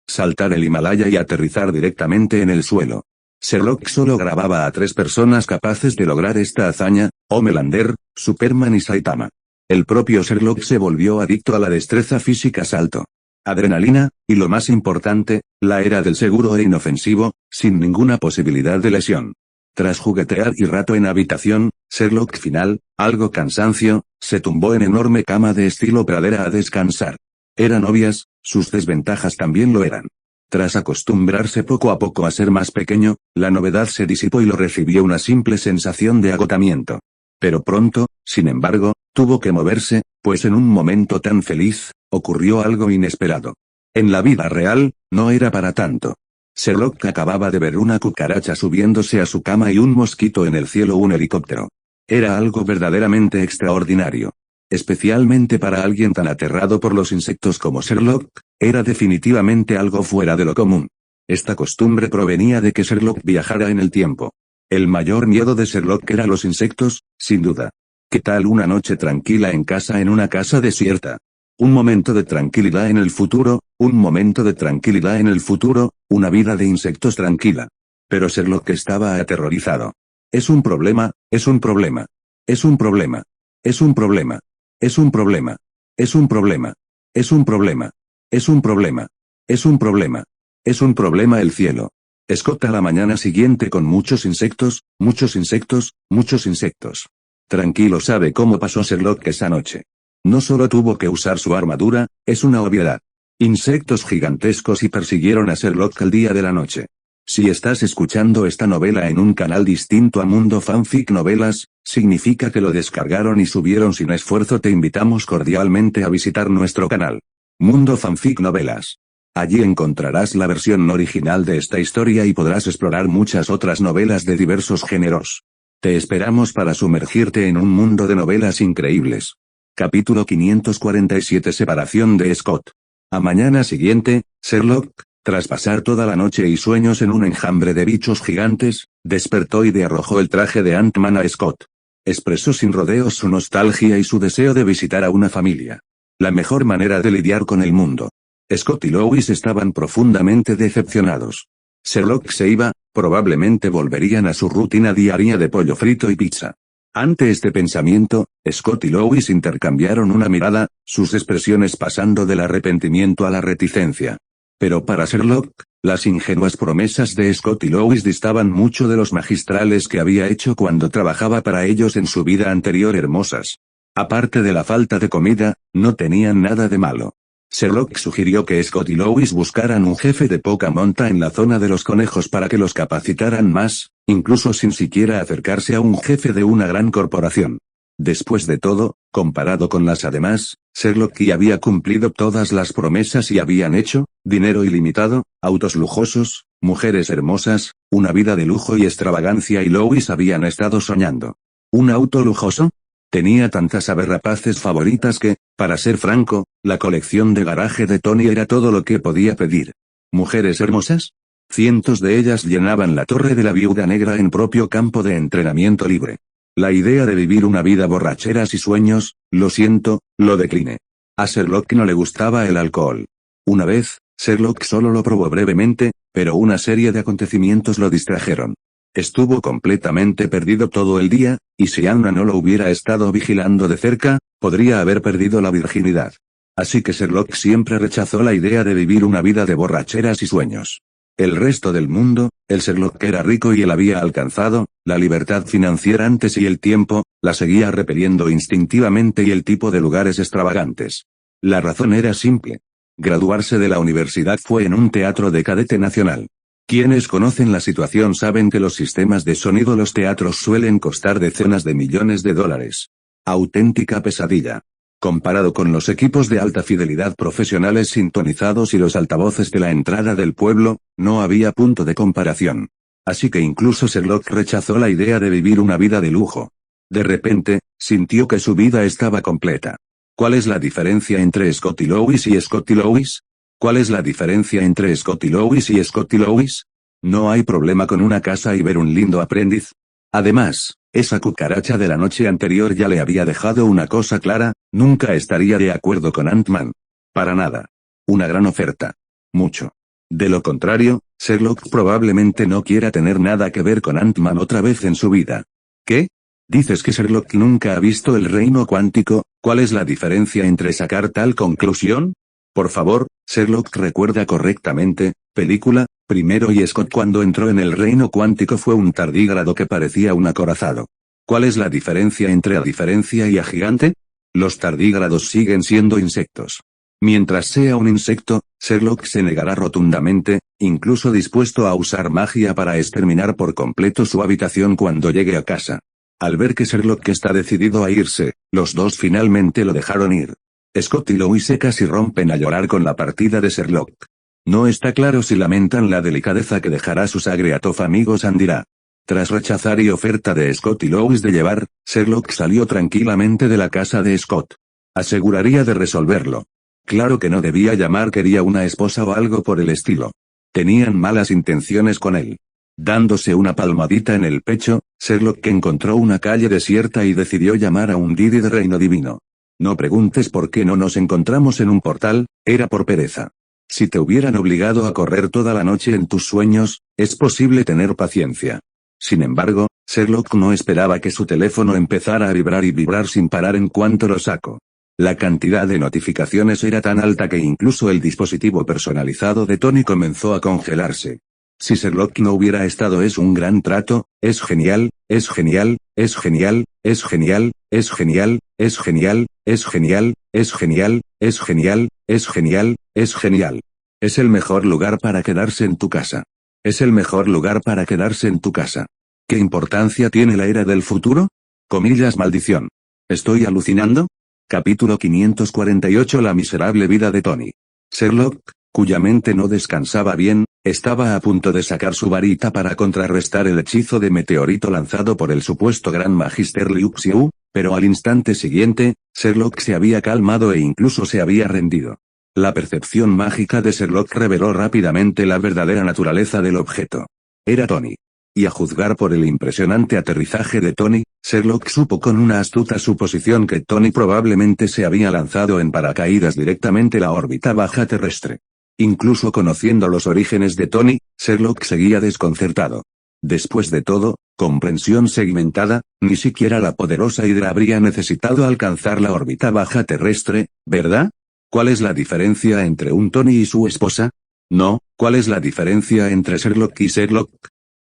S1: Saltar el Himalaya y aterrizar directamente en el suelo. Sherlock solo grababa a 3 personas capaces de lograr esta hazaña, Homelander, Superman y Saitama. El propio Sherlock se volvió adicto a la destreza física salto. Adrenalina, y lo más importante, la era del seguro e inofensivo, sin ninguna posibilidad de lesión. Tras juguetear y rato en habitación, Sherlock final, algo cansancio, se tumbó en enorme cama de estilo pradera a descansar. Eran obvias, sus desventajas también lo eran. Tras acostumbrarse poco a poco a ser más pequeño, la novedad se disipó y lo recibió una simple sensación de agotamiento. Pero pronto, sin embargo, tuvo que moverse, pues en un momento tan feliz, ocurrió algo inesperado. En la vida real, no era para tanto. Sherlock acababa de ver una cucaracha subiéndose a su cama y un mosquito en el cielo, un helicóptero. Era algo verdaderamente extraordinario. Especialmente para alguien tan aterrado por los insectos como Sherlock, era definitivamente algo fuera de lo común. Esta costumbre provenía de que Sherlock viajara en el tiempo. El mayor miedo de Sherlock era los insectos, sin duda. ¿Qué tal una noche tranquila en casa en una casa desierta? Un momento de tranquilidad en el futuro, un momento de tranquilidad en el futuro, una vida de insectos tranquila. Pero Sherlock estaba aterrorizado. Es un problema, es un problema. Es un problema. Es un problema. Es un problema. Es un problema. Es un problema. Es un problema. Es un problema. Es un problema el cielo. Scott a la mañana siguiente con muchos insectos, muchos insectos, muchos insectos. Tranquilo, sabe cómo pasó Sherlock esa noche. No solo tuvo que usar su armadura, es una obviedad. Insectos gigantescos y persiguieron a Sherlock al día de la noche. Si estás escuchando esta novela en un canal distinto a Mundo Fanfic Novelas, significa que lo descargaron y subieron sin esfuerzo. Te invitamos cordialmente a visitar nuestro canal. Mundo Fanfic Novelas. Allí encontrarás la versión original de esta historia y podrás explorar muchas otras novelas de diversos géneros. Te esperamos para sumergirte en un mundo de novelas increíbles. Capítulo 547. Separación de Scott. A mañana siguiente, Sherlock, tras pasar toda la noche y sueños en un enjambre de bichos gigantes, despertó y le arrojó el traje de Ant-Man a Scott. Expresó sin rodeos su nostalgia y su deseo de visitar a una familia. La mejor manera de lidiar con el mundo. Scott y Lois estaban profundamente decepcionados. Sherlock se iba, probablemente volverían a su rutina diaria de pollo frito y pizza. Ante este pensamiento, Scott y Lois intercambiaron una mirada, sus expresiones pasando del arrepentimiento a la reticencia. Pero para Sherlock, Las ingenuas promesas de Scott y Lois distaban mucho de los magistrales que había hecho cuando trabajaba para ellos en su vida anterior hermosas. Aparte de la falta de comida, no tenían nada de malo. Sherlock sugirió que Scott y Lois buscaran un jefe de poca monta en la zona de los conejos para que los capacitaran más, incluso sin siquiera acercarse a un jefe de una gran corporación. Después de todo, comparado con las además, Sherlock y había cumplido todas las promesas y habían hecho, dinero ilimitado, autos lujosos, mujeres hermosas, una vida de lujo y extravagancia y Lois habían estado soñando. ¿Un auto lujoso? Tenía tantas aberrapaces favoritas que, para ser franco, la colección de garaje de Tony era todo lo que podía pedir. ¿Mujeres hermosas? Cientos de ellas llenaban la torre de la Viuda Negra en propio campo de entrenamiento libre. La idea de vivir una vida borracheras y sueños, lo siento, lo decliné. A Sherlock no le gustaba el alcohol. Una vez, Sherlock solo lo probó brevemente, pero una serie de acontecimientos lo distrajeron. Estuvo completamente perdido todo el día, y si Anna no lo hubiera estado vigilando de cerca, podría haber perdido la virginidad. Así que Sherlock siempre rechazó la idea de vivir una vida de borracheras y sueños. El resto del mundo, el Sherlock era rico y él había alcanzado, la libertad financiera antes y el tiempo, la seguía repeliendo instintivamente y el tipo de lugares extravagantes. La razón era simple. Graduarse de la universidad fue en un teatro de cadete nacional. Quienes conocen la situación saben que los sistemas de sonido de los teatros suelen costar decenas de millones de dólares. Auténtica pesadilla. Comparado con los equipos de alta fidelidad profesionales sintonizados y los altavoces de la entrada del pueblo, no había punto de comparación. Así que incluso Sherlock rechazó la idea de vivir una vida de lujo. De repente, sintió que su vida estaba completa. ¿Cuál es la diferencia entre Scott y Lois y Scott y Lois? ¿Cuál es la diferencia entre Scott y Lois y Scott y Lois? No hay problema con una casa y ver un lindo aprendiz. Además, esa cucaracha de la noche anterior ya le había dejado una cosa clara, nunca estaría de acuerdo con Ant-Man. Para nada. Una gran oferta. Mucho. De lo contrario, Sherlock probablemente no quiera tener nada que ver con Ant-Man otra vez en su vida. ¿Qué? ¿Dices que Sherlock nunca ha visto el reino cuántico? ¿Cuál es la diferencia entre sacar tal conclusión? Por favor, Sherlock recuerda correctamente, película, primero y Scott cuando entró en el reino cuántico fue un tardígrado que parecía un acorazado. ¿Cuál es la diferencia entre a diferencia y a gigante? Los tardígrados siguen siendo insectos. Mientras sea un insecto, Sherlock se negará rotundamente, incluso dispuesto a usar magia para exterminar por completo su habitación cuando llegue a casa. Al ver que Sherlock está decidido a irse, los dos finalmente lo dejaron ir. Scott y Lois casi rompen a llorar con la partida de Sherlock. No está claro si lamentan la delicadeza que dejará sus agriatof amigos Andirá. Tras rechazar y oferta de Scott y Lois de llevar, Sherlock salió tranquilamente de la casa de Scott. Aseguraría de resolverlo. Claro que no debía llamar quería una esposa o algo por el estilo. Tenían malas intenciones con él. Dándose una palmadita en el pecho, Sherlock encontró una calle desierta y decidió llamar a un Didi de Reino Divino. No preguntes por qué no nos encontramos en un portal, era por pereza. Si te hubieran obligado a correr toda la noche en tus sueños, es posible tener paciencia. Sin embargo, Sherlock no esperaba que su teléfono empezara a vibrar y vibrar sin parar en cuanto lo sacó. La cantidad de notificaciones era tan alta que incluso el dispositivo personalizado de Tony comenzó a congelarse. Si Sherlock no hubiera estado es un gran trato, es genial, es genial, es genial, es genial, es genial, es genial, es genial, es genial, es genial, es genial, es genial. Es el mejor lugar para quedarse en tu casa. Es el mejor lugar para quedarse en tu casa. ¿Qué importancia tiene la era del futuro? Comillas maldición. ¿Estoy alucinando? Capítulo 548 La miserable vida de Tony. Sherlock, cuya mente no descansaba bien, estaba a punto de sacar su varita para contrarrestar el hechizo de meteorito lanzado por el supuesto gran magister Liu Xiu, pero al instante siguiente, Sherlock se había calmado e incluso se había rendido. La percepción mágica de Sherlock reveló rápidamente la verdadera naturaleza del objeto. Era Tony. Y a juzgar por el impresionante aterrizaje de Tony, Sherlock supo con una astuta suposición que Tony probablemente se había lanzado en paracaídas directamente a la órbita baja terrestre. Incluso conociendo los orígenes de Tony, Sherlock seguía desconcertado. Después de todo, comprensión segmentada, ni siquiera la poderosa Hydra habría necesitado alcanzar la órbita baja terrestre, ¿verdad? ¿Cuál es la diferencia entre un Tony y su esposa? No, ¿cuál es la diferencia entre Sherlock y Sherlock?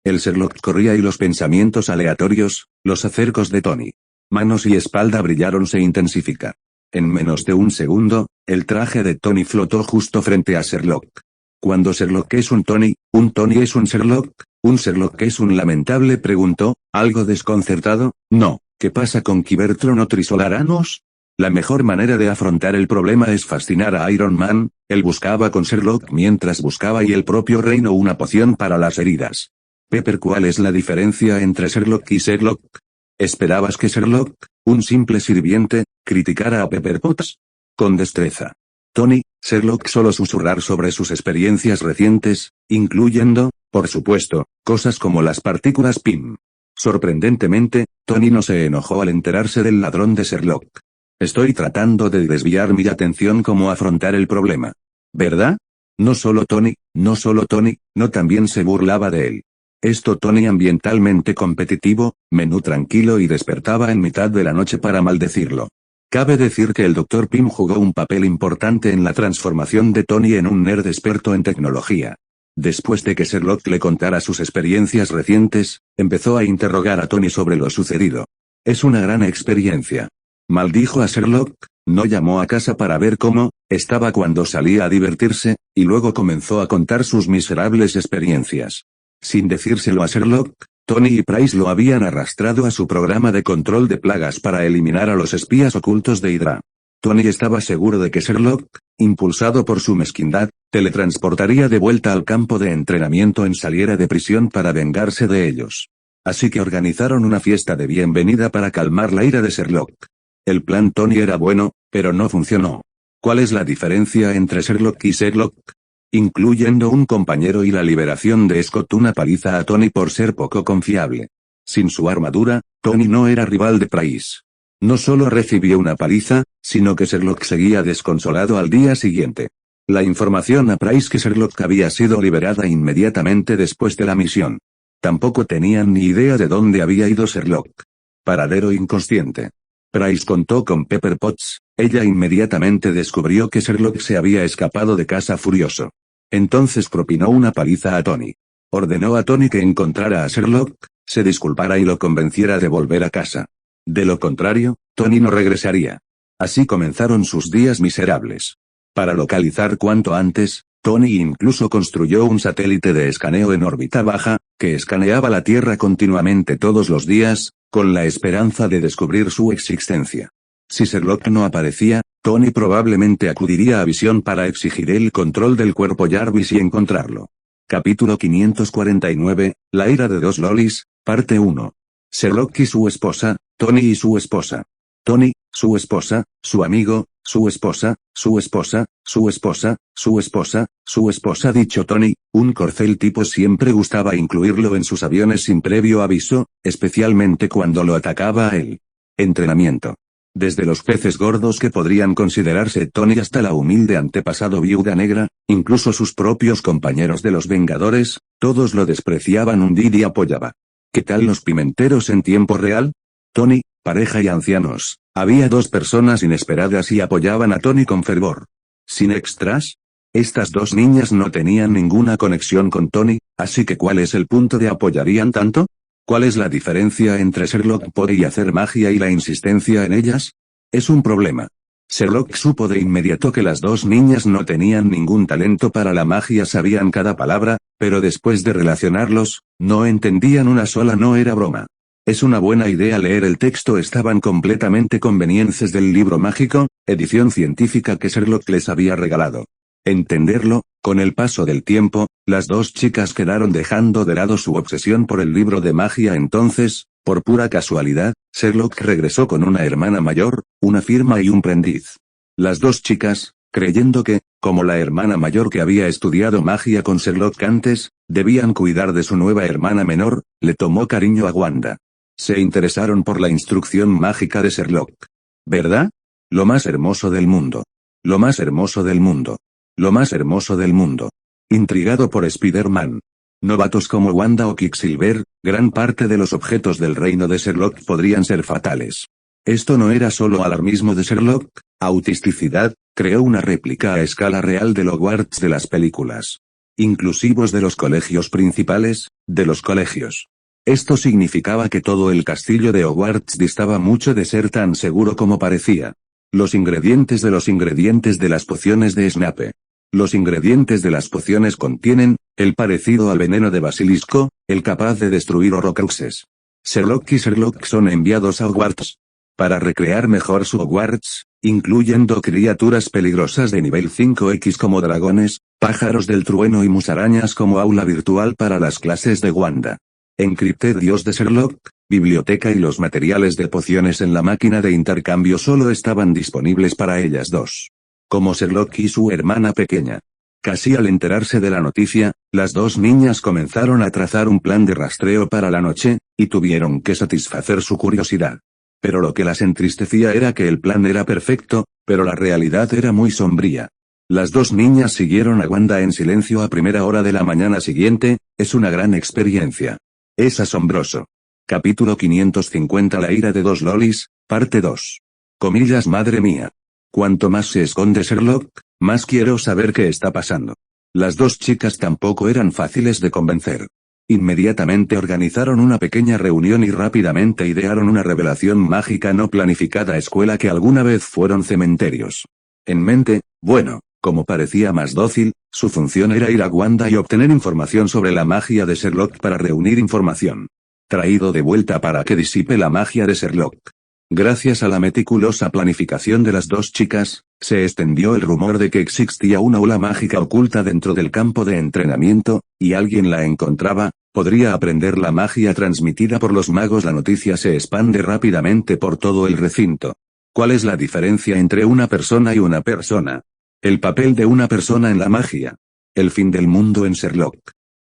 S1: El Sherlock corría y los pensamientos aleatorios, los acercos de Tony. Manos y espalda brillaron se intensifica. En menos de un segundo, el traje de Tony flotó justo frente a Sherlock. Cuando Sherlock es un Tony es un Sherlock es un lamentable, preguntó, algo desconcertado. No, ¿qué pasa con Cybertron o Trisolaranos? La mejor manera de afrontar el problema es fascinar a Iron Man. Él buscaba con Sherlock mientras buscaba y el propio Reino una poción para las heridas. Pepper, ¿cuál es la diferencia entre Sherlock y Sherlock? ¿Esperabas que Sherlock, un simple sirviente, criticara a Pepper Potts? Con destreza. Tony, Sherlock solo susurrar sobre sus experiencias recientes, incluyendo, por supuesto, cosas como las partículas PIM. Sorprendentemente, Tony no se enojó al enterarse del ladrón de Sherlock. Estoy tratando de desviar mi atención cómo afrontar el problema. ¿Verdad? No solo Tony, no también se burlaba de él. Esto Tony ambientalmente competitivo, menú tranquilo y despertaba en mitad de la noche para maldecirlo. Cabe decir que el Dr. Pym jugó un papel importante en la transformación de Tony en un nerd experto en tecnología. Después de que Sherlock le contara sus experiencias recientes, empezó a interrogar a Tony sobre lo sucedido. Es una gran experiencia. Maldijo a Sherlock, no llamó a casa para ver cómo estaba cuando salía a divertirse, y luego comenzó a contar sus miserables experiencias. Sin decírselo a Sherlock, Tony y Price lo habían arrastrado a su programa de control de plagas para eliminar a los espías ocultos de Hydra. Tony estaba seguro de que Sherlock, impulsado por su mezquindad, teletransportaría de vuelta al campo de entrenamiento en saliera de prisión para vengarse de ellos. Así que organizaron una fiesta de bienvenida para calmar la ira de Sherlock. El plan Tony era bueno, pero no funcionó. ¿Cuál es la diferencia entre Sherlock y Sherlock? Incluyendo un compañero y la liberación de Scott, una paliza a Tony por ser poco confiable. Sin su armadura, Tony no era rival de Price. No solo recibió una paliza, sino que Sherlock seguía desconsolado al día siguiente. La información a Price que Sherlock había sido liberada inmediatamente después de la misión. Tampoco tenían ni idea de dónde había ido Sherlock. Paradero inconsciente. Price contó con Pepper Potts, ella inmediatamente descubrió que Sherlock se había escapado de casa furioso. Entonces propinó una paliza a Tony. Ordenó a Tony que encontrara a Sherlock, se disculpara y lo convenciera de volver a casa. De lo contrario, Tony no regresaría. Así comenzaron sus días miserables. Para localizar cuanto antes, Tony incluso construyó un satélite de escaneo en órbita baja, que escaneaba la Tierra continuamente todos los días, con la esperanza de descubrir su existencia. Si Sherlock no aparecía, Tony probablemente acudiría a Visión para exigir el control del cuerpo Jarvis y encontrarlo. Capítulo 549, La ira de dos lolis, parte 1. Sherlock y su esposa, Tony y su esposa. Tony, su esposa, su amigo, su esposa, su esposa, su esposa, su esposa, su esposa. Dicho Tony, un corcel tipo siempre gustaba incluirlo en sus aviones sin previo aviso, especialmente cuando lo atacaba a él. Entrenamiento. Desde los peces gordos que podrían considerarse Tony hasta la humilde antepasado Viuda Negra, incluso sus propios compañeros de los Vengadores, todos lo despreciaban, hundir y apoyaba. ¿Qué tal los pimenteros en tiempo real? Tony, pareja y ancianos. Había dos personas inesperadas y apoyaban a Tony con fervor. ¿Sin extras? Estas dos niñas no tenían ninguna conexión con Tony, así que ¿cuál es el punto de apoyarían tanto? ¿Cuál es la diferencia entre Sherlock poder y hacer magia y la insistencia en ellas? Es un problema. Sherlock supo de inmediato que las dos niñas no tenían ningún talento para la magia, sabían cada palabra, pero después de relacionarlos, no entendían una sola, no era broma. Es una buena idea leer el texto, estaban completamente convenientes del libro mágico, edición científica que Sherlock les había regalado. Entenderlo, con el paso del tiempo, las dos chicas quedaron dejando de lado su obsesión por el libro de magia. Entonces, por pura casualidad, Sherlock regresó con una hermana mayor, una firma y un aprendiz. Las dos chicas, creyendo que, como la hermana mayor que había estudiado magia con Sherlock antes, debían cuidar de su nueva hermana menor, le tomó cariño a Wanda. Se interesaron por la instrucción mágica de Sherlock. ¿Verdad? Lo más hermoso del mundo. Lo más hermoso del mundo. Lo más hermoso del mundo. Intrigado por Spider-Man. Novatos como Wanda o Quicksilver, gran parte de los objetos del reino de Sherlock podrían ser fatales. Esto no era solo alarmismo de Sherlock, autisticidad, creó una réplica a escala real de Hogwarts de las películas. inclusivos de los colegios principales, de los colegios. Esto significaba que todo el castillo de Hogwarts distaba mucho de ser tan seguro como parecía. Los ingredientes de las pociones de Snape. Los ingredientes de las pociones contienen, el parecido al veneno de basilisco, el capaz de destruir horrocruxes. Sherlock y Sherlock son enviados a Hogwarts para recrear mejor su Hogwarts, incluyendo criaturas peligrosas de nivel 5X como dragones, pájaros del trueno y musarañas como aula virtual para las clases de Wanda. Encrypted Dios de Sherlock, biblioteca y los materiales de pociones en la máquina de intercambio solo estaban disponibles para ellas dos. Como Sherlock y su hermana pequeña. Casi al enterarse de la noticia, las dos niñas comenzaron a trazar un plan de rastreo para la noche, y tuvieron que satisfacer su curiosidad. Pero lo que las entristecía era que el plan era perfecto, pero la realidad era muy sombría. Las dos niñas siguieron a Wanda en silencio a primera hora de la mañana siguiente, es una gran experiencia. Es asombroso. Capítulo 550 La ira de dos lolis, parte 2. Comillas madre mía. Cuanto más se esconde Sherlock, más quiero saber qué está pasando. Las dos chicas tampoco eran fáciles de convencer. Inmediatamente organizaron una pequeña reunión y rápidamente idearon una revelación mágica no planificada escuela que alguna vez fueron cementerios. En mente, bueno, como parecía más dócil, su función era ir a Wanda y obtener información sobre la magia de Sherlock para reunir información. Traído de vuelta para que disipe la magia de Sherlock. Gracias a la meticulosa planificación de las dos chicas, se extendió el rumor de que existía una aula mágica oculta dentro del campo de entrenamiento, y alguien la encontraba, podría aprender la magia transmitida por los magos. La noticia se expande rápidamente por todo el recinto. ¿Cuál es la diferencia entre una persona y una persona? El papel de una persona en la magia. El fin del mundo en Sherlock.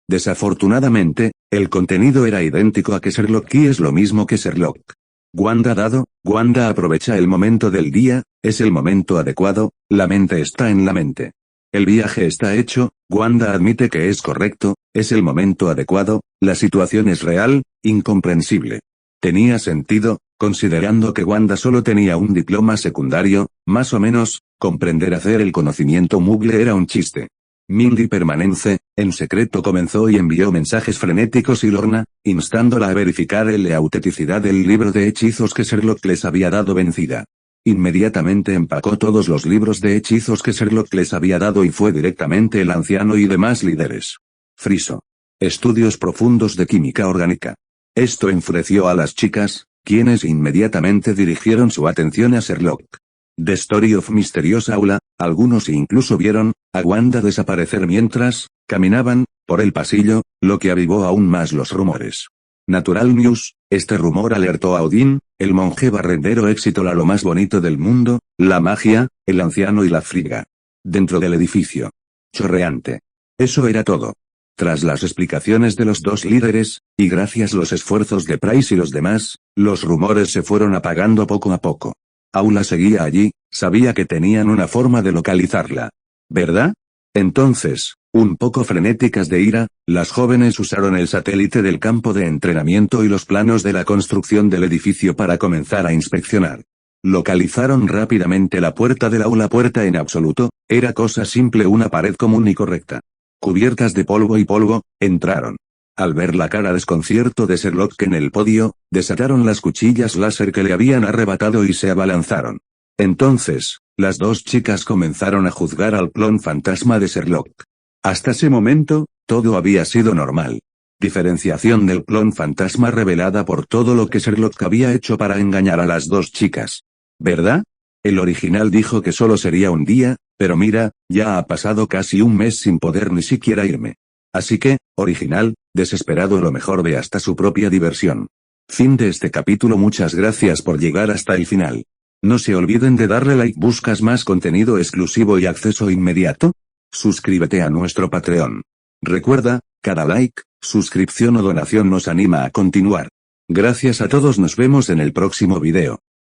S1: Desafortunadamente, el contenido era idéntico a que Sherlock y es lo mismo que Sherlock. Wanda aprovecha el momento del día, es el momento adecuado, la mente está en la mente. El viaje está hecho, Wanda admite que es correcto, es el momento adecuado, la situación es real, incomprensible. Tenía sentido, considerando que Wanda solo tenía un diploma secundario, más o menos, comprender hacer el conocimiento Muggle era un chiste. Mindy permanece, en secreto comenzó y envió mensajes frenéticos y Lorna, instándola a verificar la autenticidad del libro de hechizos que Sherlock les había dado vencida. Inmediatamente empacó todos los libros de hechizos que Sherlock les había dado y fue directamente el anciano y demás líderes. Friso. Estudios profundos de química orgánica. Esto enfureció a las chicas, quienes inmediatamente dirigieron su atención a Sherlock. The Story of Mysterious Aula, algunos incluso vieron a Wanda desaparecer mientras caminaban por el pasillo, lo que avivó aún más los rumores. Natural News, este rumor alertó a Odín, el monje barrendero éxito lo más bonito del mundo, la magia, el anciano y la friga. Dentro del edificio. Chorreante. Eso era todo. Tras las explicaciones de los dos líderes, y gracias a los esfuerzos de Price y los demás, los rumores se fueron apagando poco a poco. Aula seguía allí, sabía que tenían una forma de localizarla. ¿Verdad? Entonces, un poco frenéticas de ira, las jóvenes usaron el satélite del campo de entrenamiento y los planos de la construcción del edificio para comenzar a inspeccionar. Localizaron rápidamente la puerta del aula. Puerta en absoluto, era cosa simple, una pared común y correcta. Cubiertas de polvo y polvo, entraron. Al ver la cara desconcierto de Sherlock en el podio, desataron las cuchillas láser que le habían arrebatado y se abalanzaron. Entonces, las dos chicas comenzaron a juzgar al clon fantasma de Sherlock. Hasta ese momento, todo había sido normal. Diferenciación del clon fantasma revelada por todo lo que Sherlock había hecho para engañar a las dos chicas. ¿Verdad? El original dijo que solo sería un día, pero mira, ya ha pasado casi un mes sin poder ni siquiera irme. Así que, original, desesperado, lo mejor ve hasta su propia diversión. Fin de este capítulo. Muchas gracias por llegar hasta el final. No se olviden de darle like. ¿Buscas más contenido exclusivo y acceso inmediato? Suscríbete a nuestro Patreon. Recuerda, cada like, suscripción o donación nos anima a continuar. Gracias a todos, nos vemos en el próximo video.